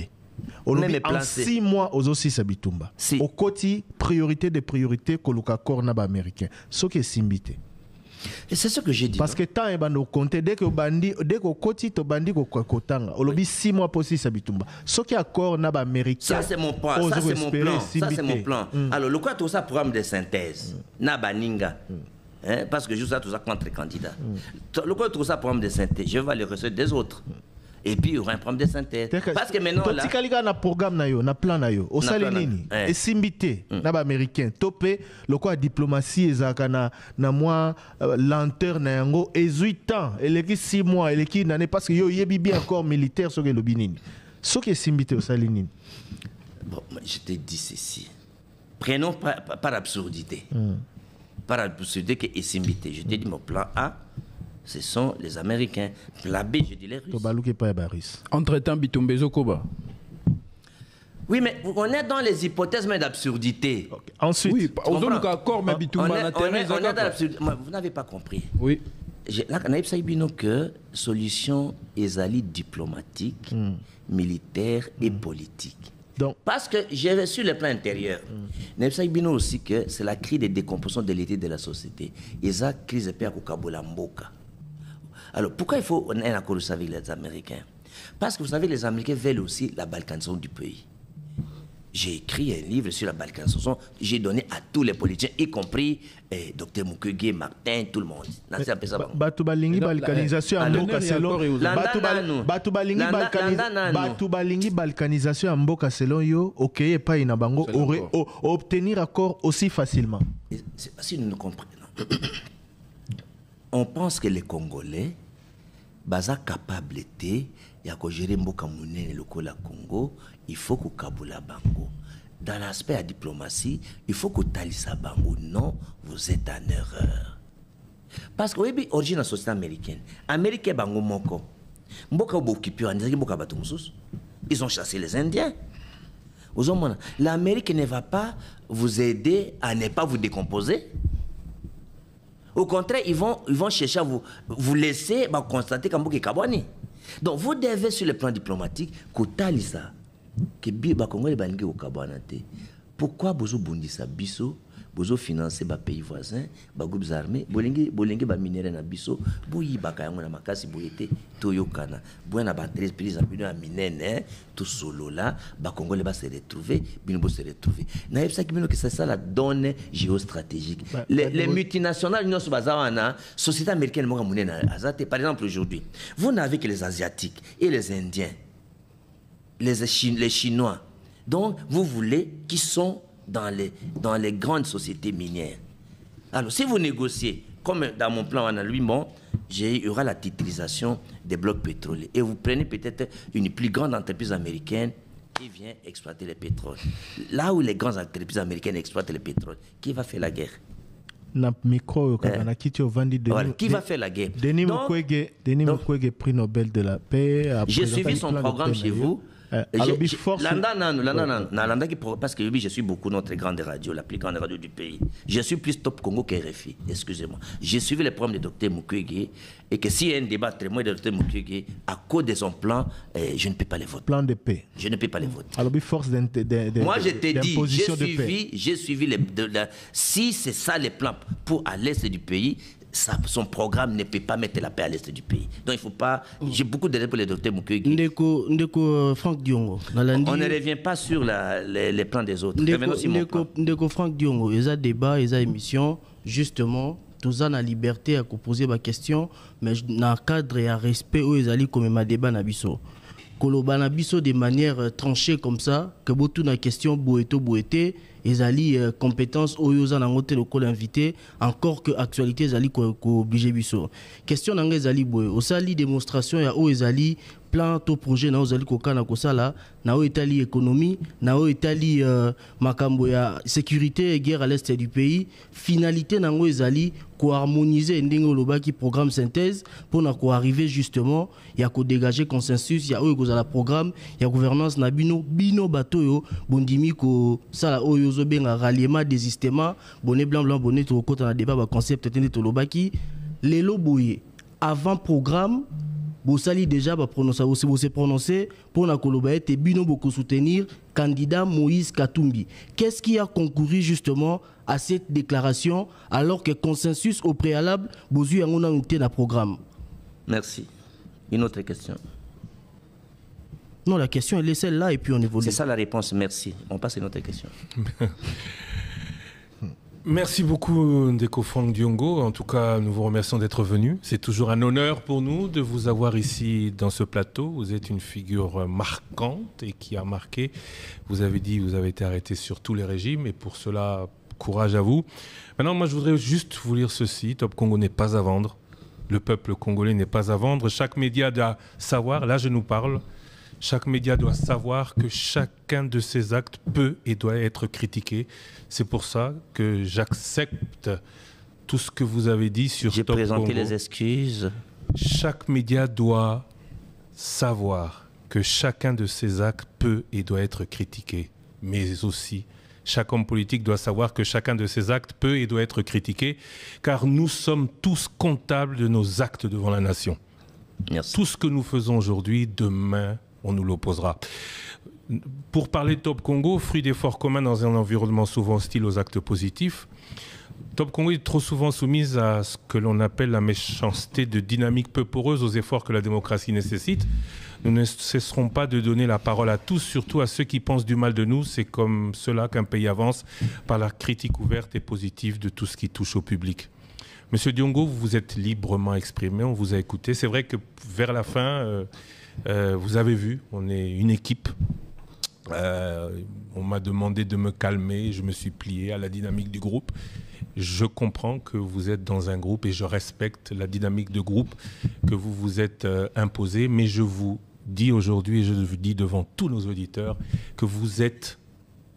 En 6 mois, aux aussi Sabitumba. Au côté, priorité des priorités, Koluka Kornaba américain. Ce qui est simbité. Et c'est ce que j'ai dit. Parce que tant et bando compte dès que bandi dès que koti to bandi ko kotanga au lobby 6 mois possible Sabitumba. Ce qui accord na ba américain. Ça c'est mon plan, ça c'est mon plan, ça c'est mon plan. Alors le quoi tout ça programme de synthèse na baninga. Hein, parce que je suis tout ça contre les candidats. Le quoi tout ça programme de synthèse, je vais les recevoir des autres. Et puis il y aura un problème de synthèse. Parce que maintenant là tikaliga na programme na yo, na plan na yo. Au salinini et simbité na ba américain topé le quoi diplomatie ezaka na moi lenteur na yango 18 ans et les 6 mois et les n'année parce que yo yebi bien encore militaire sur le binini. Ce qui est simbité au salinini. Bon, je te dis ceci. Prenons par absurdité. Par absurdité que est simbité. Je te dis mon plan A. Ce sont les Américains. La B, je dis les Russes. Entre-temps, Bitumbezo Koba. Oui, mais on est dans les hypothèses mais d'absurdité. Okay. Ensuite, oui, on donne accord, mais Bitumba on est dans l'absurdité. Vous n'avez pas compris. Oui. Là, on a dit que solution est diplomatique, militaire et politique. Donc, parce que j'ai reçu le plan intérieur. Nebsa Ibino aussi que c'est la crise de décomposition de l'été de la société. Et ça, crise de paix à Mboka. Alors, pourquoi il faut un accord avec les Américains? Parce que vous savez, les Américains veulent aussi la balkanisation du pays. J'ai écrit un livre sur la balkanisation. J'ai donné à tous les politiciens, y compris Dr Mukwege, Martin, tout le monde. Batubalingi balkanisation à Mboka selon Batubalingi balkanisation à Mboka selon yo, ok, pas une bango aurait obtenir accord aussi facilement. C'est parce que nous ne comprenons. On pense que les Congolais baza capabilité ya ko gérer mboka munene lokola Congo, il faut que kabula bango. Dans l'aspect de diplomatie, il faut que talisa bango. Non, vous êtes en erreur. Parce que oui, origine de la société américaine. Américain bango moko. Mboka occupé en mboka batumusus. Ils ont chassé les Indiens. L'Amérique ne va pas vous aider à ne pas vous décomposer. Au contraire, ils vont chercher à vous laisser constater qu'Ambouk est Kabouani. Donc, vous devez, sur le plan diplomatique, Kotalisa, que Congolais balingue au Kabouanate. Pourquoi Bozo Bundisa Bisso, Bozo financer les pays voisins, les groupes armés, Bolingue ba minéré na Bisso, Bouyi Bakayango na Makasi Boyete, Toyokana, Bouana ba 13 pays à minene, tout solo là, Congolais va se retrouver, Binobo se retrouver. Naïf ça qui que c'est ça la donne géostratégique. Les multinationales, nous sommes la société américaine, par exemple aujourd'hui, vous n'avez que les Asiatiques et les Indiens, les Chinois. Donc, vous voulez qui sont dans les grandes sociétés minières. Alors, si vous négociez, comme dans mon plan, il y aura la titrisation des blocs pétroliers. Et vous prenez peut-être une plus grande entreprise américaine qui vient exploiter le pétrole. Là où les grandes entreprises américaines exploitent le pétrole, qui va faire la guerre? Qui va faire la guerre? Denis Mukwege, prix Nobel de la paix. J'ai suivi son programme chez vous. Parce que je suis beaucoup notre grande radio, la plus grande radio du pays. Je suis plus Top Congo que RFI, excusez-moi. J'ai suivi les programmes de Dr Mukwege et que s'il y a un débat très moi de Dr Mukwege, à cause de son plan, je ne peux pas les voter. Plan de paix. Je ne peux pas les voter. Alors, force moi, je t'ai dit, j'ai suivi si c'est ça les plans pour à l'est du pays, son programme ne peut pas mettre la paix à l'est du pays. Donc il ne faut pas... J'ai beaucoup de pour les docteurs Mukwege. Ndeko Franck Diongo. On ne revient pas sur les plans des autres. Ndeko Franck Diongo, il y a débat, il y a émission, justement, tous en a liberté à poser ma question, mais dans le cadre et à respect où ils allaient comme ma débat nabiso. Koloba nabiso de manière tranchée comme ça, que beaucoup na question boété, ils allaient compétences où ils ont le col invité, encore que actualité ils allaient obligé biso. Question n'anga ils allaient boé, au sali démonstration ya où ils allaient plan to projet na ozali kokana kosala na o Italie économie na o Italie makambo ya sécurité et guerre à l'est du pays finalité nango ezali ko harmoniser ndenge lobaki programme synthèse pour na ko arriver justement ya ko dégager consensus ya o kozala programme ya gouvernance na bino bato yo bondimi ko sala o yozo benga ralliement désistement bonnet blanc bonnet to kota na débat ba concept tende to lobaki lelo boye avant programme Bosali déjà va prononcer aussi vous prononcer pour na koloba et bino beaucoup soutenir candidat Moïse Katumbi. Qu'est-ce qui a concouru justement à cette déclaration alors que consensus au préalable bozu on a unité na programme? Merci. Une autre question. Non, la question elle est celle-là et puis on évolue. C'est ça la réponse, merci. On passe à une autre question. Merci beaucoup Ndeko Franck Diongo. En tout cas, nous vous remercions d'être venu. C'est toujours un honneur pour nous de vous avoir ici dans ce plateau. Vous êtes une figure marquante et qui a marqué. Vous avez dit, vous avez été arrêté sur tous les régimes et pour cela, courage à vous. Maintenant, moi, je voudrais juste vous lire ceci. Top Congo n'est pas à vendre. Le peuple congolais n'est pas à vendre. Chaque média doit savoir, là je nous parle, chaque média doit savoir que chacun de ses actes peut et doit être critiqué. C'est pour ça que j'accepte tout ce que vous avez dit sur Top Congo. J'ai présenté les excuses. Chaque média doit savoir que chacun de ses actes peut et doit être critiqué. Mais aussi, chaque homme politique doit savoir que chacun de ses actes peut et doit être critiqué, car nous sommes tous comptables de nos actes devant la nation. Merci. Tout ce que nous faisons aujourd'hui, demain, on nous l'opposera. Pour parler de Top Congo, fruit d'efforts communs dans un environnement souvent hostile aux actes positifs, Top Congo est trop souvent soumise à ce que l'on appelle la méchanceté de dynamique peu poreuse aux efforts que la démocratie nécessite. Nous ne cesserons pas de donner la parole à tous, surtout à ceux qui pensent du mal de nous. C'est comme cela qu'un pays avance, par la critique ouverte et positive de tout ce qui touche au public. Monsieur Diongo, vous vous êtes librement exprimé, on vous a écouté. C'est vrai que vers la fin, vous avez vu, on est une équipe. On m'a demandé de me calmer, je me suis plié à la dynamique du groupe. Je comprends que vous êtes dans un groupe et je respecte la dynamique de groupe que vous vous êtes imposé, mais je vous dis aujourd'hui et je vous dis devant tous nos auditeurs que vous êtes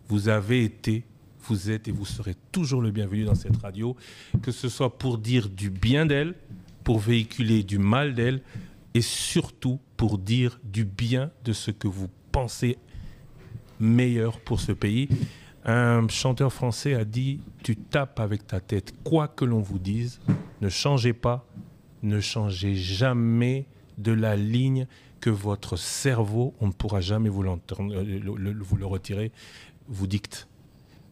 et vous serez toujours le bienvenu dans cette radio, que ce soit pour dire du bien d'elle, pour véhiculer du mal d'elle et surtout pour dire du bien de ce que vous pensez meilleur pour ce pays. Un chanteur français a dit « Tu tapes avec ta tête, quoi que l'on vous dise, ne changez pas, ne changez jamais de la ligne que votre cerveau, on ne pourra jamais vous le retirer, vous dicte. »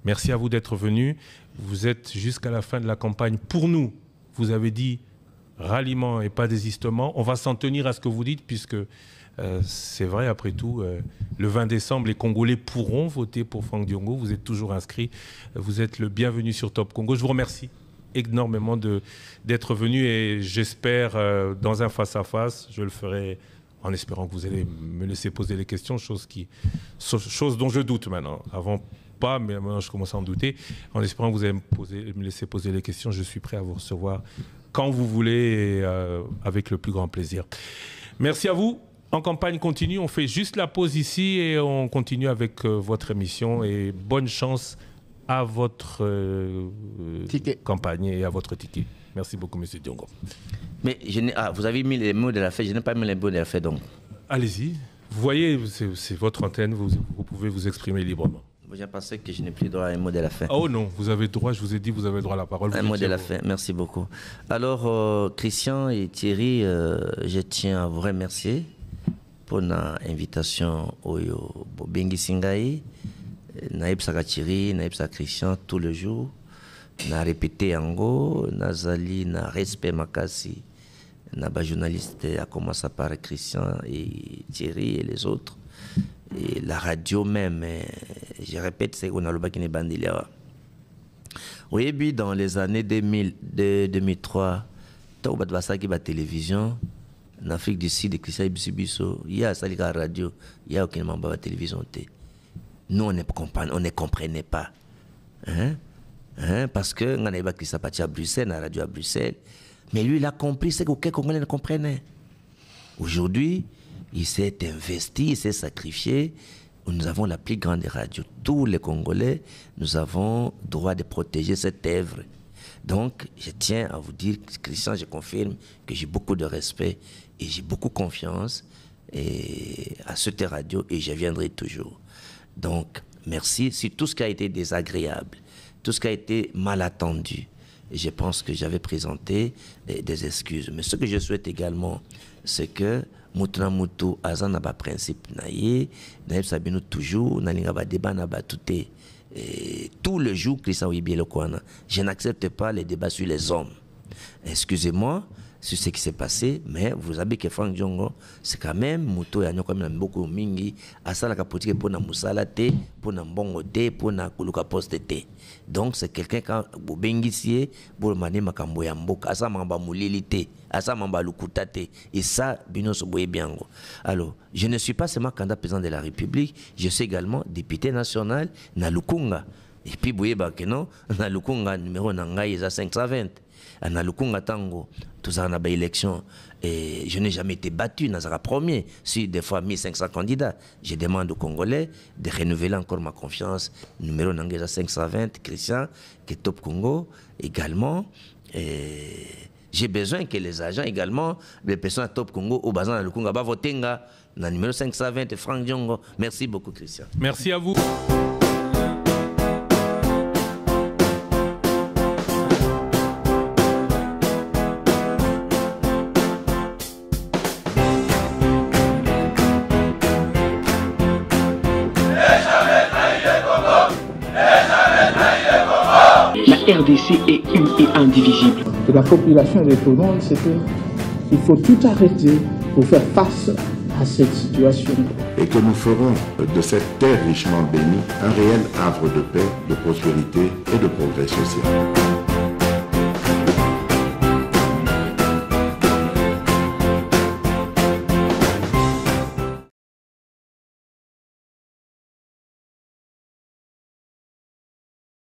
Merci à vous d'être venus. Vous êtes jusqu'à la fin de la campagne. Pour nous, vous avez dit ralliement et pas désistement. On va s'en tenir à ce que vous dites puisque c'est vrai, après tout, le 20 décembre, les Congolais pourront voter pour Franck Diongo. Vous êtes toujours inscrit. Vous êtes le bienvenu sur Top Congo. Je vous remercie énormément d'être venu et j'espère dans un face-à-face, je le ferai en espérant que vous allez me laisser poser les questions, chose dont je doute maintenant. Avant, pas, mais maintenant je commence à en douter. En espérant que vous allez me laisser poser les questions, je suis prêt à vous recevoir quand vous voulez et avec le plus grand plaisir. Merci à vous. En campagne continue, on fait juste la pause ici et on continue avec votre émission et bonne chance à votre campagne et à votre ticket. Merci beaucoup, M. Diongo. Mais vous avez mis les mots de la fête, je n'ai pas mis les mots de la fête donc. Allez-y. Vous voyez, c'est votre antenne, vous pouvez vous exprimer librement. J'ai pensé que je n'ai plus droit à un mot de la fin. Oh non, vous avez droit, je vous ai dit, vous avez droit à la parole. Un mot de la fin, merci beaucoup. Alors, Christian et Thierry, je tiens à vous remercier pour l'invitation au Bengi Singaï. Naïb Thierry, Naïb Christian, tout le jour. Na répété Ango, Nazali, na respect Makasi. Na journaliste a commencé par Christian et Thierry et les autres. Et la radio même, je répète, c'est qu'on a le bac qui bandilia. Oui, puis dans les années 2003, tant que ça qui la télévision, en Afrique du Sud, Christian Ibisu, il y a ça la radio, il y a aucun membre de la télévision. Nous, on ne comprenait pas. Parce que on avait Christian parti à Bruxelles, la radio à Bruxelles. Mais lui, il a compris ce qu'aucun Congolais ne comprenait. Aujourd'hui, il s'est investi, il s'est sacrifié. Nous avons la plus grande radio. Tous les Congolais, nous avons droit de protéger cette œuvre. Donc, je tiens à vous dire, Christian, je confirme que j'ai beaucoup de respect et j'ai beaucoup confiance à cette radio et je viendrai toujours. Donc, merci. C'est tout ce qui a été désagréable, tout ce qui a été mal attendu. Et je pense que j'avais présenté des excuses. Mais ce que je souhaite également, c'est que Moutna Moutou, Azan n'a pas principe naïe, Naïb Sabino toujours, Nalinga ba débat n'a pas tout est. Tout le jour, Christian Ouibié le Kouana, je n'accepte pas les débats sur les hommes. Excusez-moi sur ce qui s'est passé, mais vous savez que Franck Diongo, c'est quand même Moutou et Agnon, quand même beaucoup mingi, à ça la politique pour na Moussala te, pour na Mbongo te, pour na Kuluka Poste te. Donc c'est quelqu'un quand vous bengissiez, pour maner makambo ya mboka, à ça mamba moulili te, à ça mamba lukuta te, et ça, bino soboye biango. Alors, je ne suis pas seulement candidat président de la République, je suis également député national na Lukunga. Et puis, vous voyez que non, na Lukunga, numéro nangai, il a 520. Na Lukunga Tango, tous en a élection. Et je n'ai jamais été battu, Nazara premier, sur des fois 1500 candidats. Je demande aux Congolais de renouveler encore ma confiance. Numéro nangai 520, Christian, qui est Top Congo également. J'ai besoin que les agents également, les personnes à Top Congo, au bazar de Lukunga, voter na numéro 520, Franck Diongo. Merci beaucoup, Christian. Merci à vous. La RDC est une et indivisible. De la population et de tout le monde, c'est qu'il faut tout arrêter pour faire face à cette situation. Et que nous ferons de cette terre richement bénie un réel havre de paix, de prospérité et de progrès social.